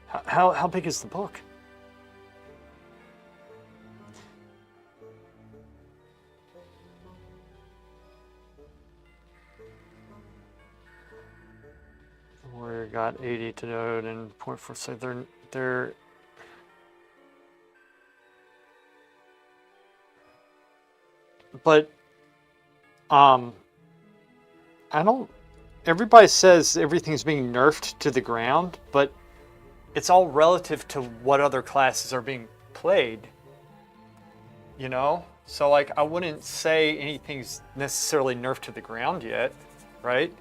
How big is the book? We got 80 to note and 0.4, so they're but I don't, everybody says everything's being nerfed to the ground, but it's all relative to what other classes are being played, you know? So like I wouldn't say anything's necessarily nerfed to the ground yet, right?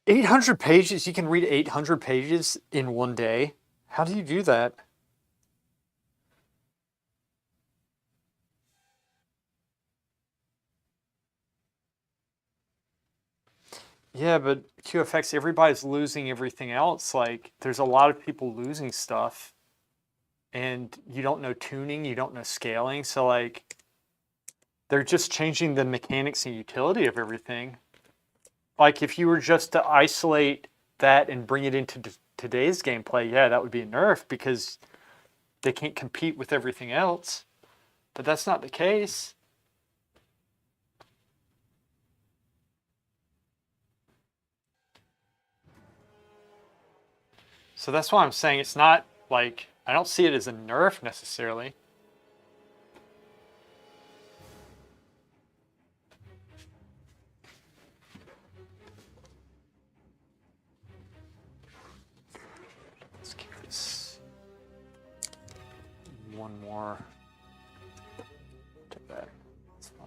$800 pages? You can read 800 pages in one day? How do you do that? Yeah, but QFX, everybody's losing everything else. Like, there's a lot of people losing stuff, and you don't know tuning, you don't know scaling. So, like, they're just changing the mechanics and utility of everything. Like, if you were just to isolate that and bring it into today's gameplay, yeah, that would be a nerf because they can't compete with everything else. But that's not the case. So that's why I'm saying it's not like, I don't see it as a nerf necessarily. Let's keep this one more. Take that. That's fine.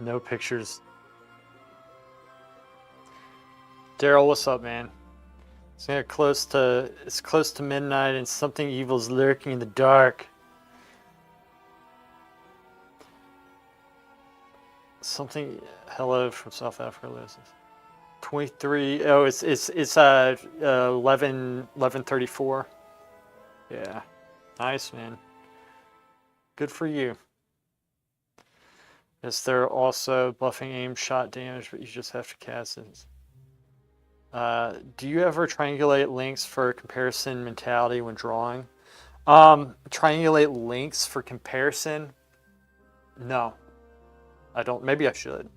No pictures. Daryl, what's up, man? It's close to midnight and something evil's lurking in the dark. Something. Hello from South Africa. 23. Oh, it's 11:34. Yeah, nice, man. Good for you. Is there also buffing aim shot damage, but you just have to cast it? Do you ever triangulate links for comparison mentality when drawing? Triangulate links for comparison? No, I don't. Maybe I should.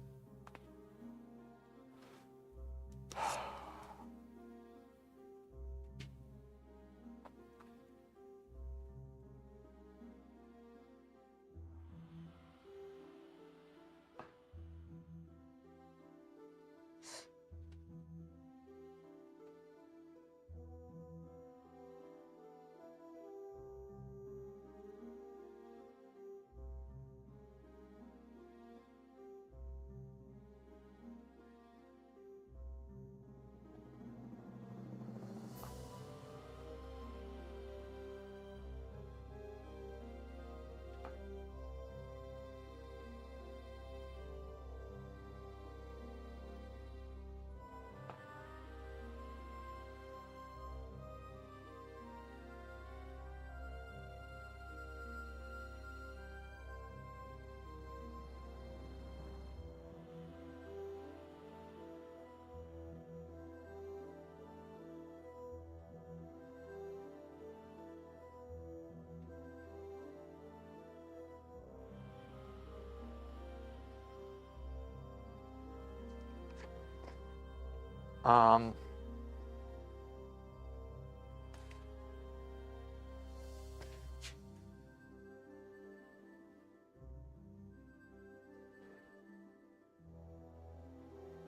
Um,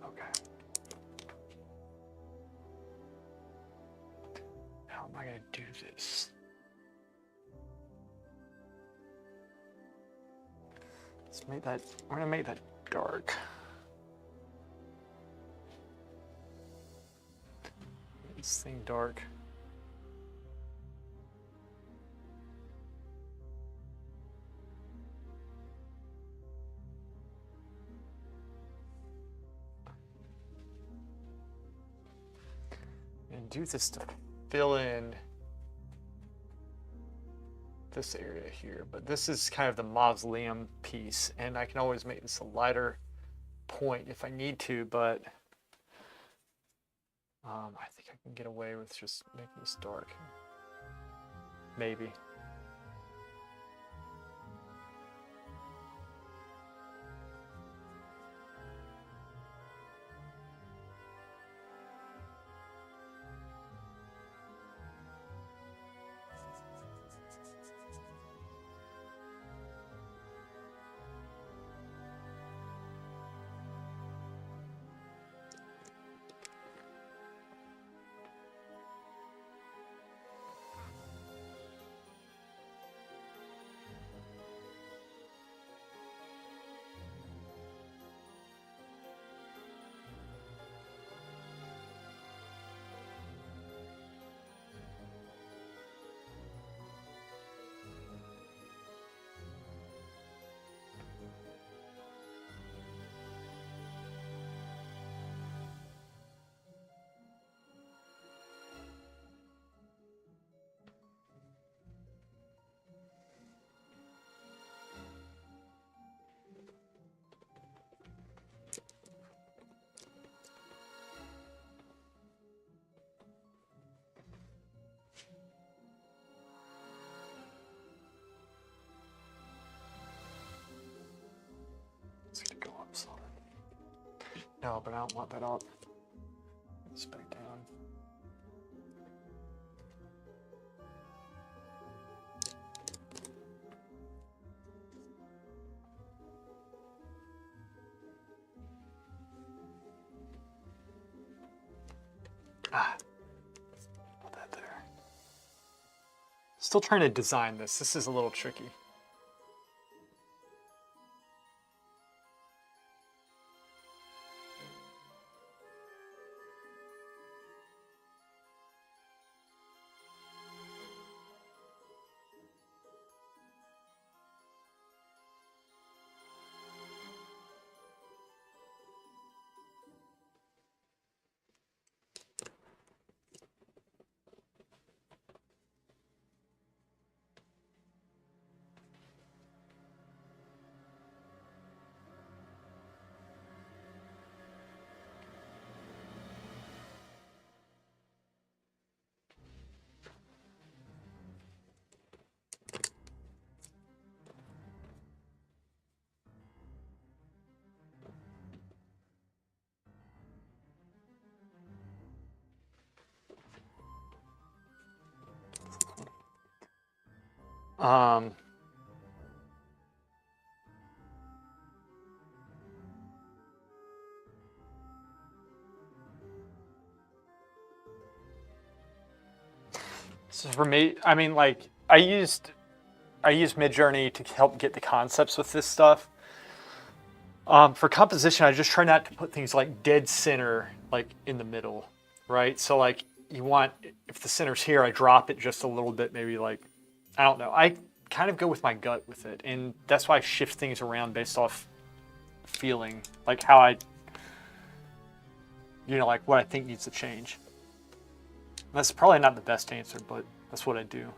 okay. How am I going to do this? Let's make that, we're going to make that dark. This thing dark. And do this to fill in this area here, but this is kind of the mausoleum piece, and I can always make this a lighter point if I need to, but I think I can get away with just making this dark. Maybe. It's gonna go up solid. No, but I don't want that up. It's back down. Put that there. Still trying to design this. This is a little tricky. Um, so for me, I mean, like I used Midjourney to help get the concepts with this stuff. For composition, I just try not to put things like dead center, like in the middle, right? So like you want, if the center's here, I drop it just a little bit, maybe like, I don't know. I kind of go with my gut with it, and that's why I shift things around based off feeling, like how I, like what I think needs to change. That's probably not the best answer, but that's what I do.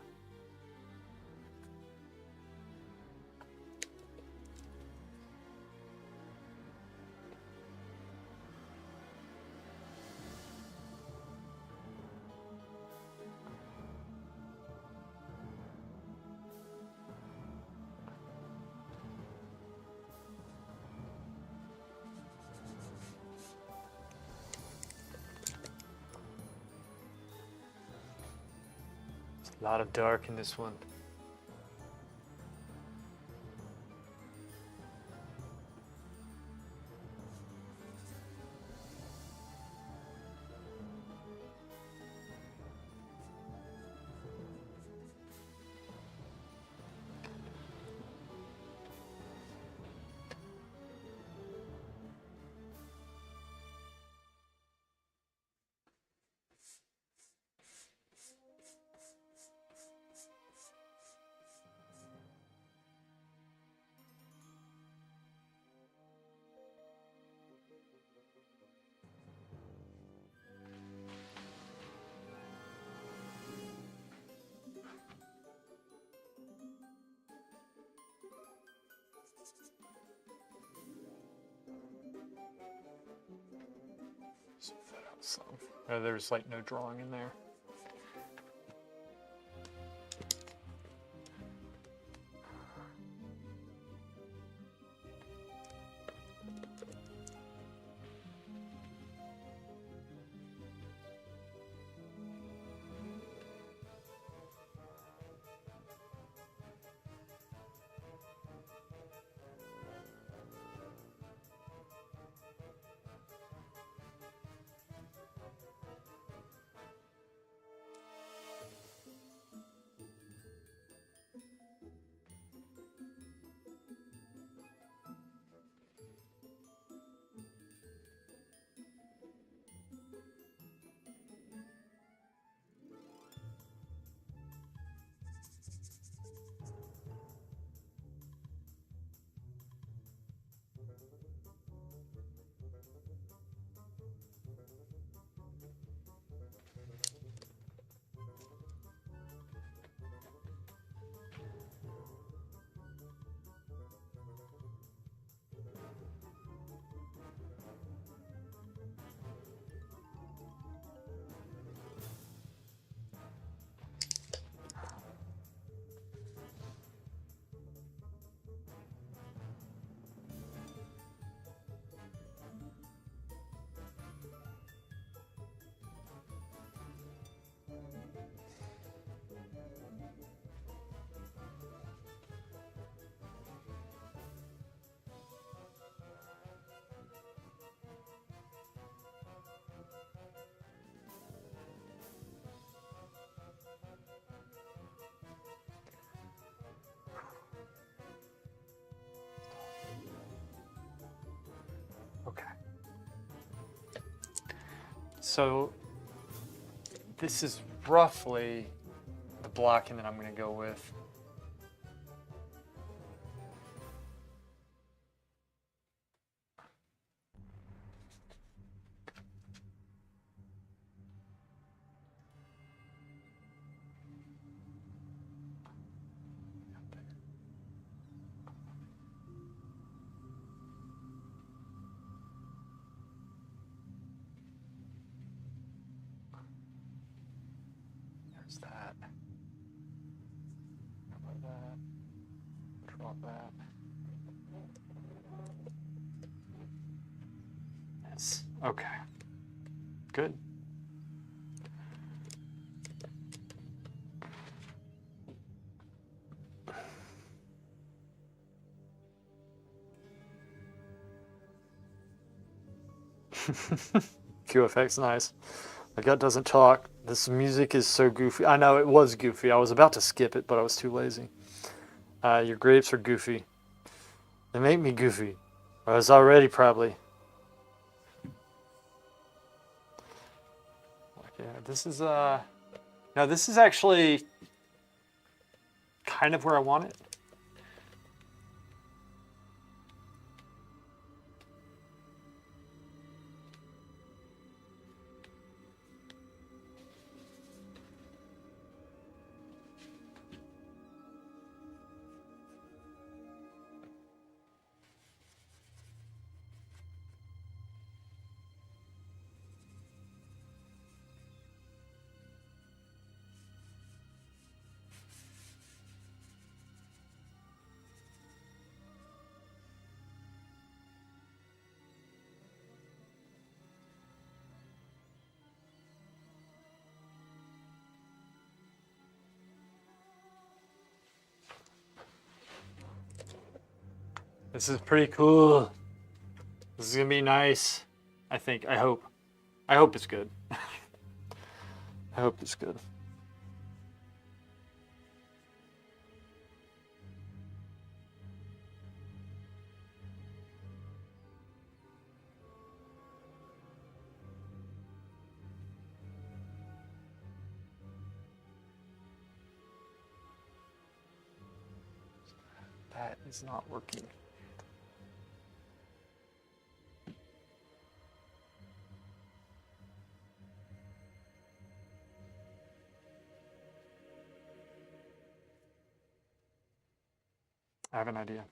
A lot of dark in this one. So, there's like no drawing in there. Okay. So this is roughly the blocking that I'm going to go with. There's that. How about that? Drop that. Yes. Okay. Good. QFX, nice. My gut doesn't talk. This music is so goofy. I know it was goofy. I was about to skip it, but I was too lazy. Your grapes are goofy. They make me goofy. I was already probably. Okay, this is now this is actually kind of where I want it. This is pretty cool. This is gonna be nice. I think. I hope. I hope it's good. I hope it's good. That is not working. I have an idea.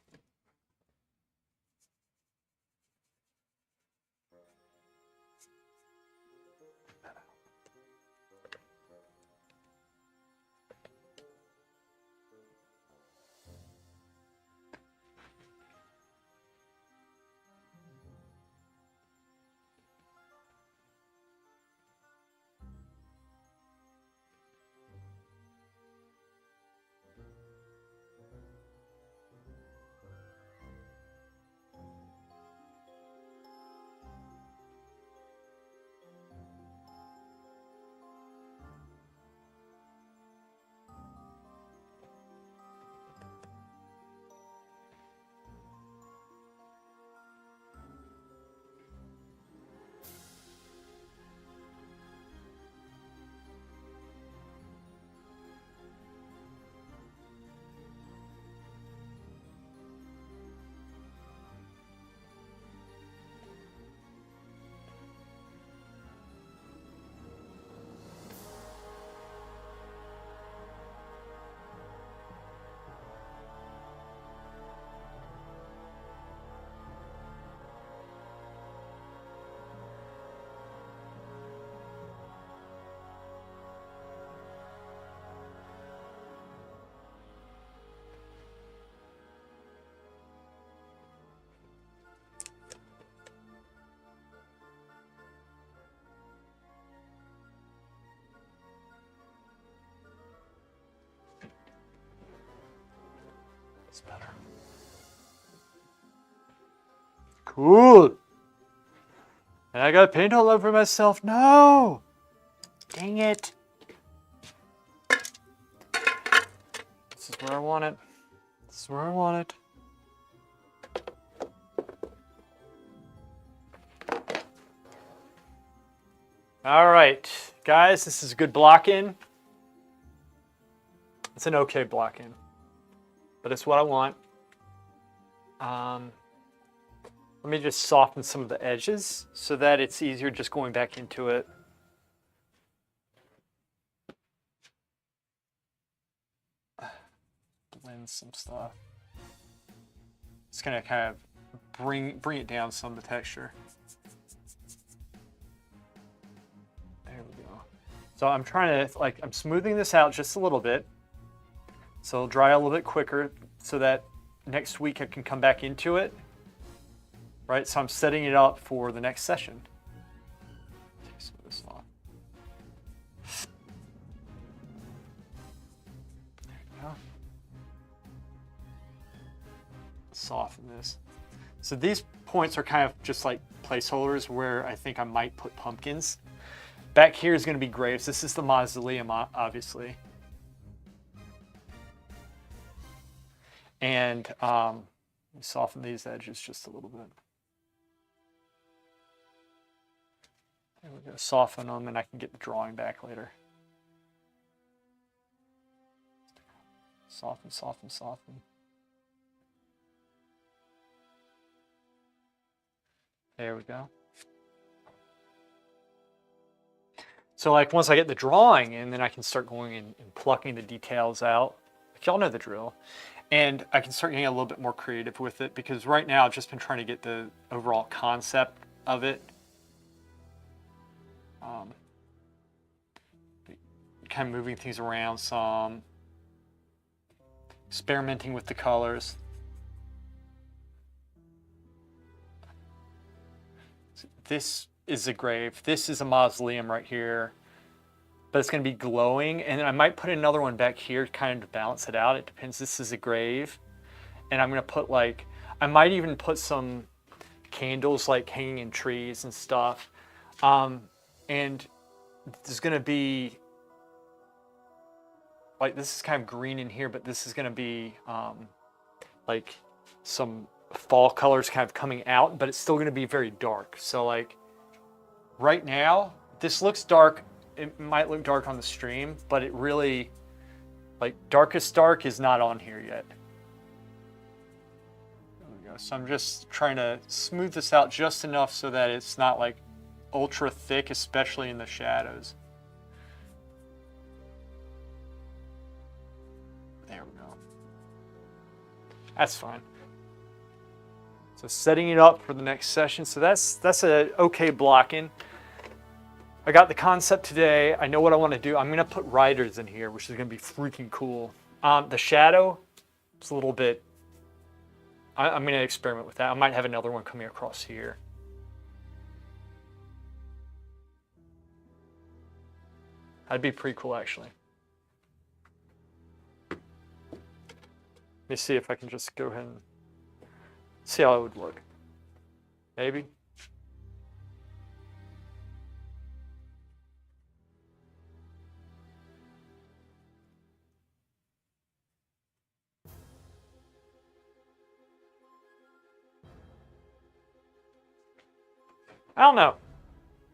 It's better. Cool. And I got paint all over myself. No! Dang it. This is where I want it. This is where I want it. All right, guys, this is a good block in. It's an okay block in, but it's what I want. Let me just soften some of the edges so that it's easier just going back into it. Blend some stuff. It's gonna kind of bring it down some of the texture. There we go. So I'm trying to, I'm smoothing this out just a little bit. So it'll dry a little bit quicker so that next week I can come back into it. Right, so I'm setting it up for the next session. Take some of this off. There we go. Soften this. So these points are kind of just like placeholders where I think I might put pumpkins. Back here is going to be graves. This is the mausoleum, obviously. And soften these edges just a little bit. And we're going to soften them, and I can get the drawing back later. Soften, soften, soften. There we go. So like once I get the drawing in, then I can start going and plucking the details out. Like y'all know the drill. And I can start getting a little bit more creative with it, because right now I've just been trying to get the overall concept of it. Kind of moving things around some. Experimenting with the colors. This is a grave. This is a mausoleum right here. But it's going to be glowing. And I might put another one back here kind of to balance it out. It depends. This is a grave. And I'm going to put like, I might even put some candles like hanging in trees and stuff. And there's going to be, like this is kind of green in here, but this is going to be like some fall colors kind of coming out, but it's still going to be very dark. So like right now, this looks dark. It might look dark on the stream, but it really, like darkest dark is not on here yet. There we go. So I'm just trying to smooth this out just enough so that it's not like ultra thick, especially in the shadows. There we go. That's fine. So setting it up for the next session. So that's a okay blocking. I got the concept today. I know what I want to do. I'm going to put riders in here, which is going to be freaking cool. The shadow, it's a little bit, I'm going to experiment with that. I might have another one coming across here. That'd be pretty cool, actually. Let me see if I can just go ahead and see how it would look. Maybe. I don't know.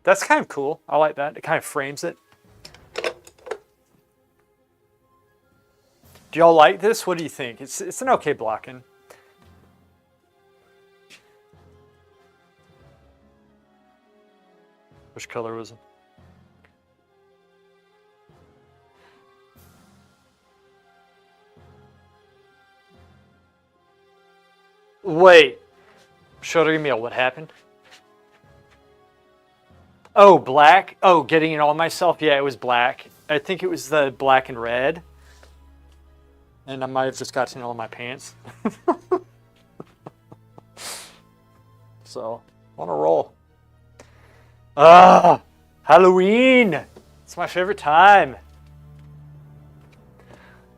That's kind of cool. I like that. It kind of frames it. Do y'all like this? What do you think? It's an okay blocking. Which color was it? Wait. Show me what happened. Oh, black? Oh, getting it on myself? Yeah, it was black. I think it was the black and red. And I might have just gotten it on my pants. So, on a roll. Halloween! It's my favorite time.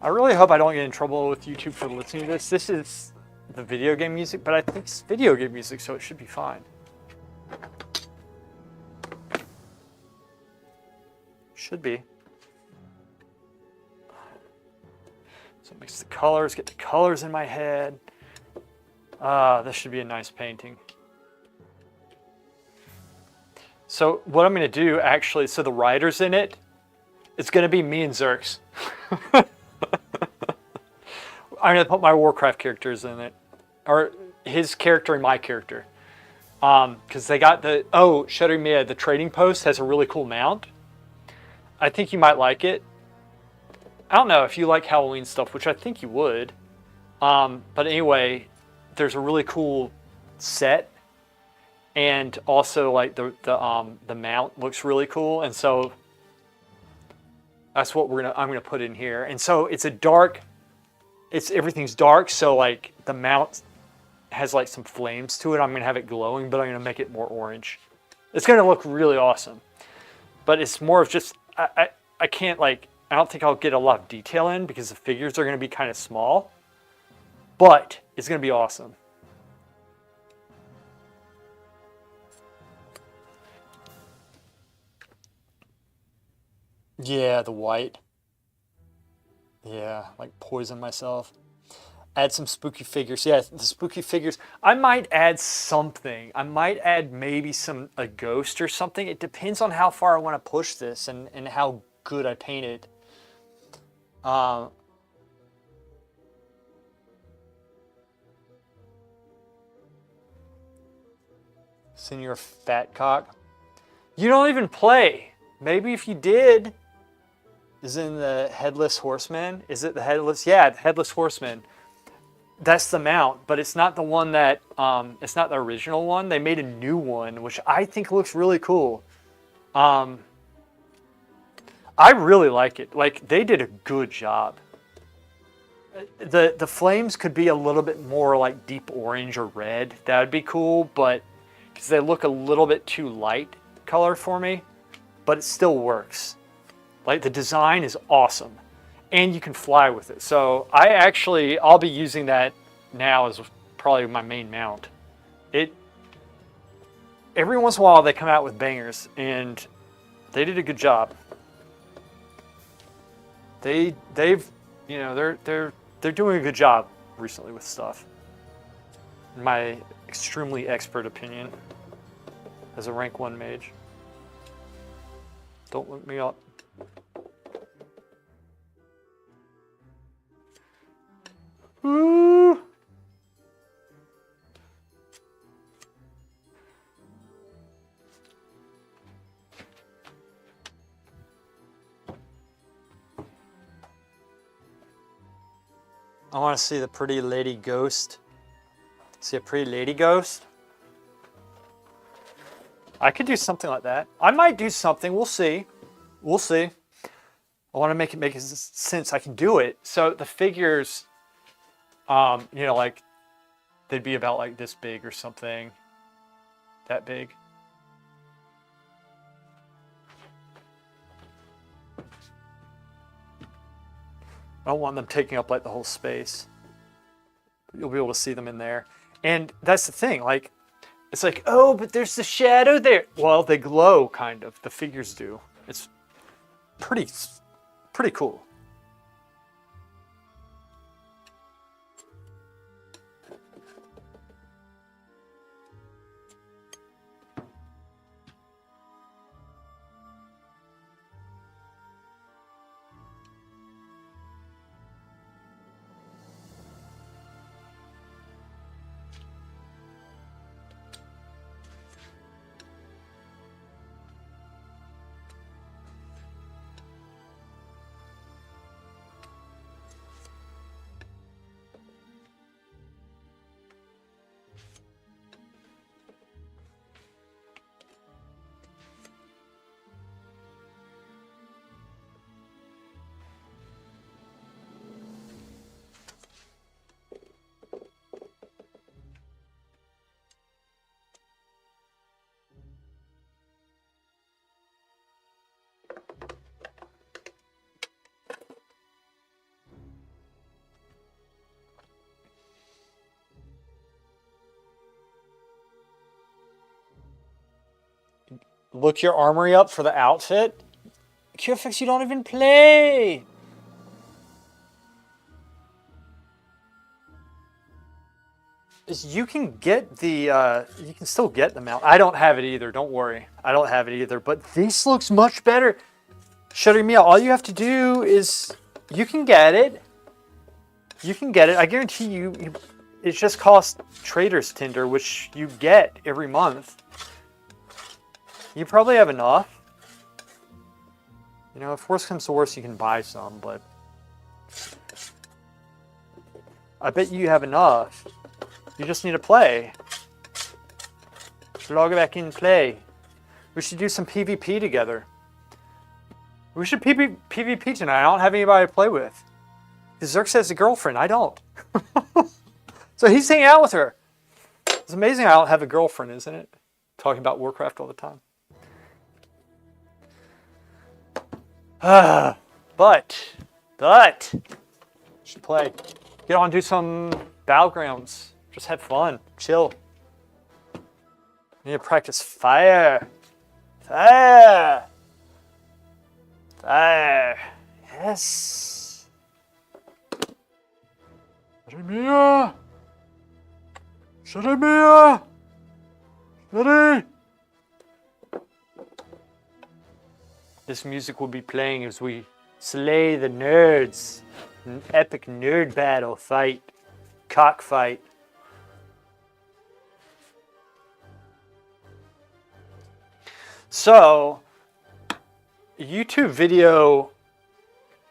I really hope I don't get in trouble with YouTube for listening to this. This is the video game music, but I think it's video game music, so it should be fine. Should be. So mix the colors, get the colors in my head. This should be a nice painting. So what I'm going to do, actually, so the writer's in it, it's going to be me and Zerx. I'm going to put my Warcraft characters in it. Or his character and my character. Because they got the... Oh, Shadowmere, the trading post has a really cool mount. I think you might like it. I don't know if you like Halloween stuff, which I think you would. But anyway, there's a really cool set. And also, like, the mount looks really cool. And so that's what I'm gonna put in here. And so it's a dark... everything's dark, so like the mount has like some flames to it. I'm gonna have it glowing, but I'm gonna make it more orange. It's gonna look really awesome. But it's more of just, I can't like, I don't think I'll get a lot of detail in because the figures are gonna be kind of small. But it's gonna be awesome. Yeah, the white. Yeah, like poison myself. Add some spooky figures. Yeah, the spooky figures. I might add something. I might add maybe a ghost or something. It depends on how far I want to push this and how good I paint it. Um, Senior fat cock. You don't even play. Maybe if you did. Is it in the Headless Horseman? Is it the Headless? Yeah, the Headless Horseman. That's the mount, but it's not the one that, it's not the original one. They made a new one, which I think looks really cool. I really like it. Like, they did a good job. The flames could be a little bit more like deep orange or red. That would be cool, but because they look a little bit too light color for me, but it still works. Like, the design is awesome, and you can fly with it. So I'll be using that now as probably my main mount. Every once in a while they come out with bangers, and they did a good job. They're doing a good job recently with stuff. In my extremely expert opinion, as a rank 1 mage. Don't look me up. Ooh. I want to see the pretty lady ghost. See a pretty lady ghost? I could do something like that. I might do something. We'll see. We'll see. I want to make it sense. I can do it. So the figures, like they'd be about like this big or something. That big. I don't want them taking up like the whole space. You'll be able to see them in there. And that's the thing, like, it's like, oh, but there's the shadow there. Well, they glow, kind of. The figures do. It's pretty cool. Look your armory up for the outfit. QFX, you don't even play. You can get you can still get the mount. I don't have it either. Don't worry. I don't have it either. But this looks much better. Shutter me out. All you have to do is, you can get it. You can get it. I guarantee you, it just costs Trader's Tinder, which you get every month. You probably have enough. If worse comes to worse, you can buy some, but I bet you have enough. You just need to play. Log back in and play. We should do some PvP together. We should PvP tonight. I don't have anybody to play with. Zerx has a girlfriend. I don't. So he's hanging out with her. It's amazing I don't have a girlfriend, isn't it? Talking about Warcraft all the time. But, should play. Get on, do some battlegrounds. Just have fun, chill. Need to practice fire. Fire! Fire. Yes. Jeremiah. Jeremiah. Ready? This music will be playing as we slay the nerds. An epic nerd battle fight. Cockfight. So, YouTube video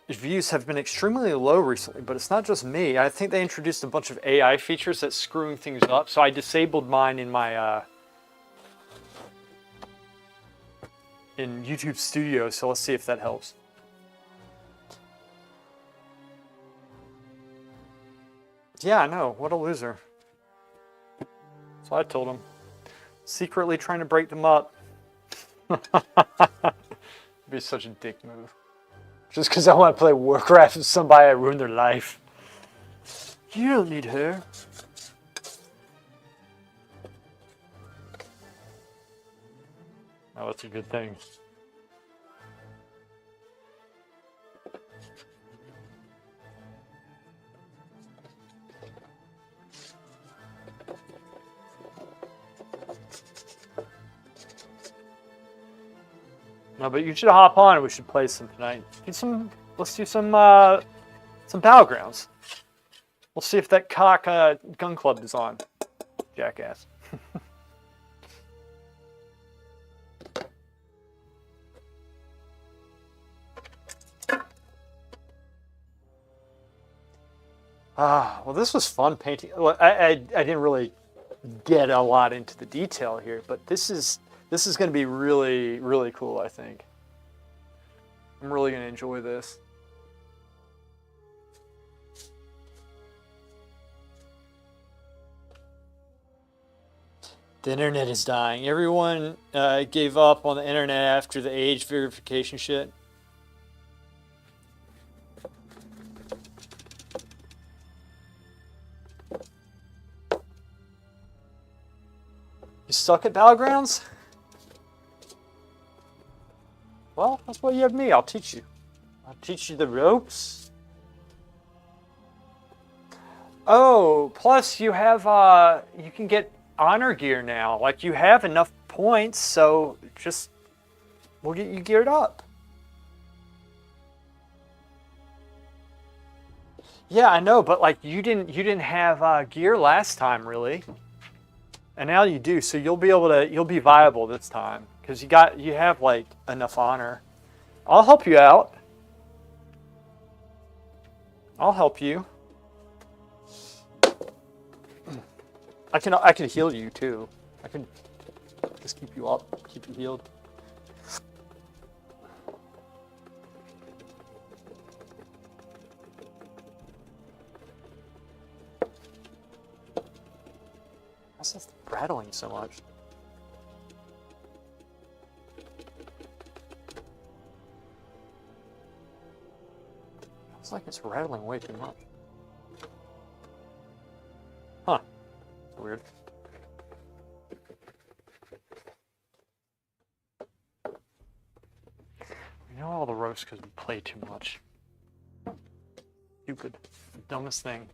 views have been extremely low recently, but it's not just me. I think they introduced a bunch of AI features that's screwing things up. So I disabled mine in my in YouTube Studio. So let's see if that helps. Yeah, I know. What a loser. So I told him. Secretly trying to break them up. It'd be such a dick move. Just because I want to play Warcraft with somebody I ruined their life. You don't need her. Oh, that's a good thing. No, but you should hop on and we should play some tonight. Let's do some Battlegrounds. We'll see if that cock gun club is on. Jackass. Well, this was fun painting. Well, I didn't really get a lot into the detail here, but this is going to be really, really cool, I think. I'm really going to enjoy this. The internet is dying. Everyone gave up on the internet after the age verification shit. You stuck at Battlegrounds? Well, that's why you have me. I'll teach you. I'll teach you the ropes. Oh, plus you have, you can get honor gear now. Like, you have enough points, so just, we'll get you geared up. Yeah, I know, but like, you didn't have gear last time, really. And now you do, so you'll be viable this time. Because you have like enough honor. I'll help you out. I'll help you. I can heal you too. I can just keep you up, keep you healed. What's this rattling so much? It's like it's rattling way too much. Huh. Weird. We know all the roasts because we play too much. Stupid. Dumbest thing.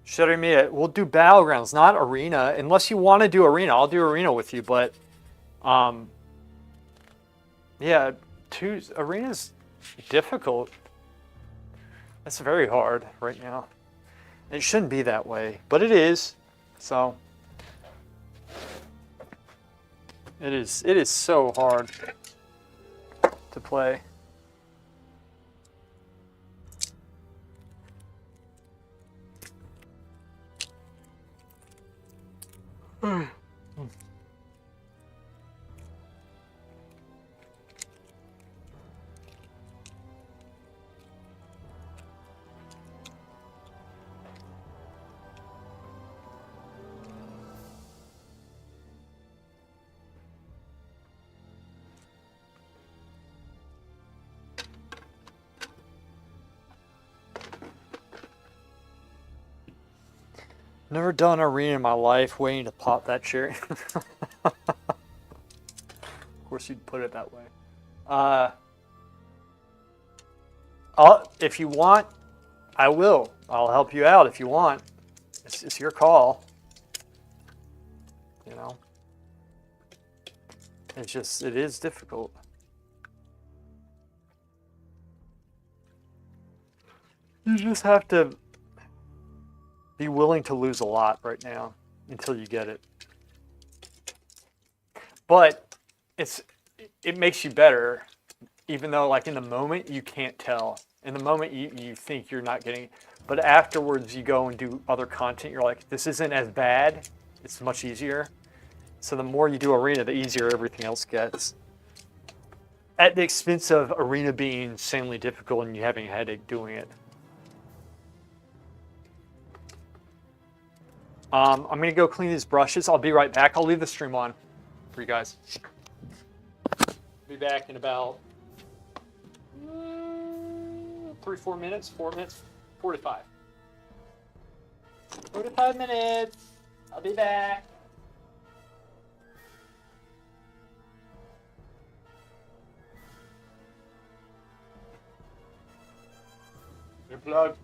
Jeremiah, we'll do Battlegrounds, not Arena. Unless you want to do Arena, I'll do Arena with you. But, yeah, Arena's difficult. It's very hard right now. It shouldn't be that way, but it is. So, it is so hard to play. Never done arena in my life, waiting to pop that cherry. Of course you'd put it that way. If you want, I will. I'll help you out if you want. It's your call. You know? It's just, it is difficult. You just have to be willing to lose a lot right now until you get it. But it makes you better, even though like in the moment you can't tell. In the moment you think you're not getting, but afterwards you go and do other content, you're like, this isn't as bad, it's much easier. So the more you do arena, the easier everything else gets. At the expense of arena being insanely difficult and you having a headache doing it. I'm gonna go clean these brushes. I'll be right back. I'll leave the stream on for you guys. Be back in about 4 minutes, 45. 45 minutes. I'll be back. Good plug.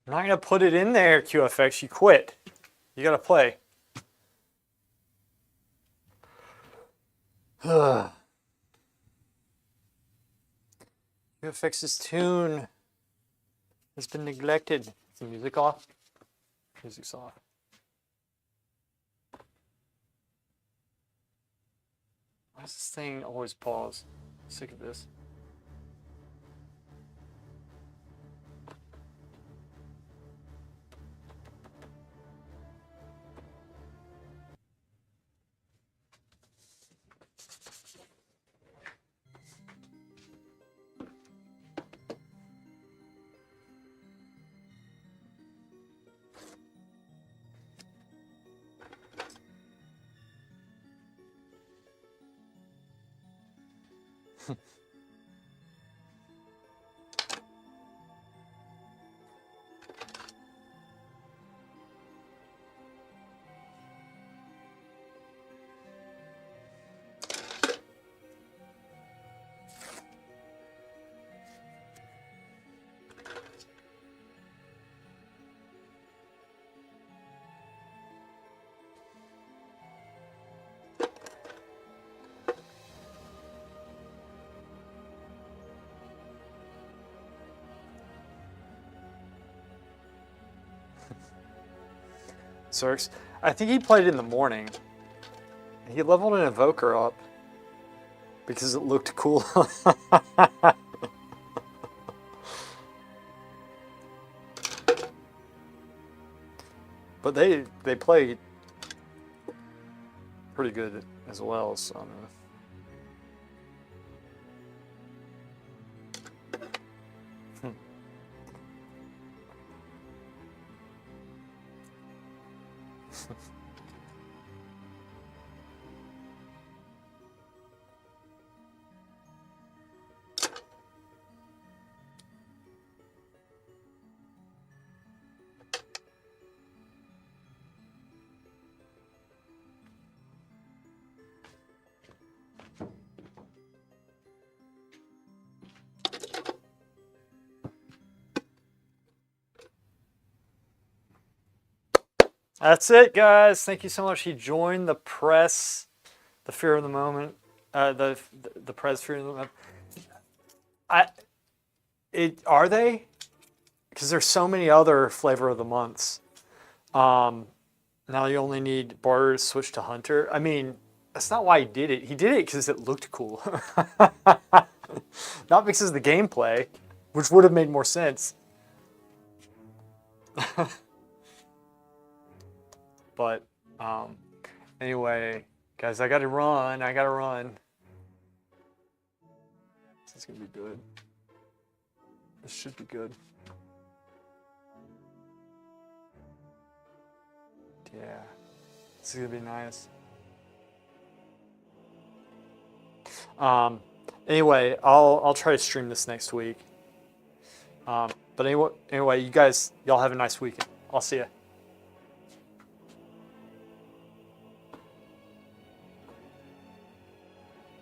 I'm not gonna put it in there, QFX. You quit. You gotta play. QFX's tune has been neglected. Is the music off? Music's off. Why does this thing always pause? I'm sick of this. Zerx. I think he played in the morning. He leveled an Evoker up because it looked cool. But they played pretty good as well, so that's it, guys. Thank you so much. He joined the press, the fear of the moment, the press fear of the moment. Are they? Because there's so many other flavor of the months. Now you only need Barter to switch to Hunter. I mean, that's not why he did it. He did it because it looked cool, not because of the gameplay, which would have made more sense. But anyway, guys, I gotta run. This is gonna be good. This should be good. Yeah, this is gonna be nice. Anyway, I'll try to stream this next week. But anyway, you guys, y'all have a nice weekend. I'll see ya.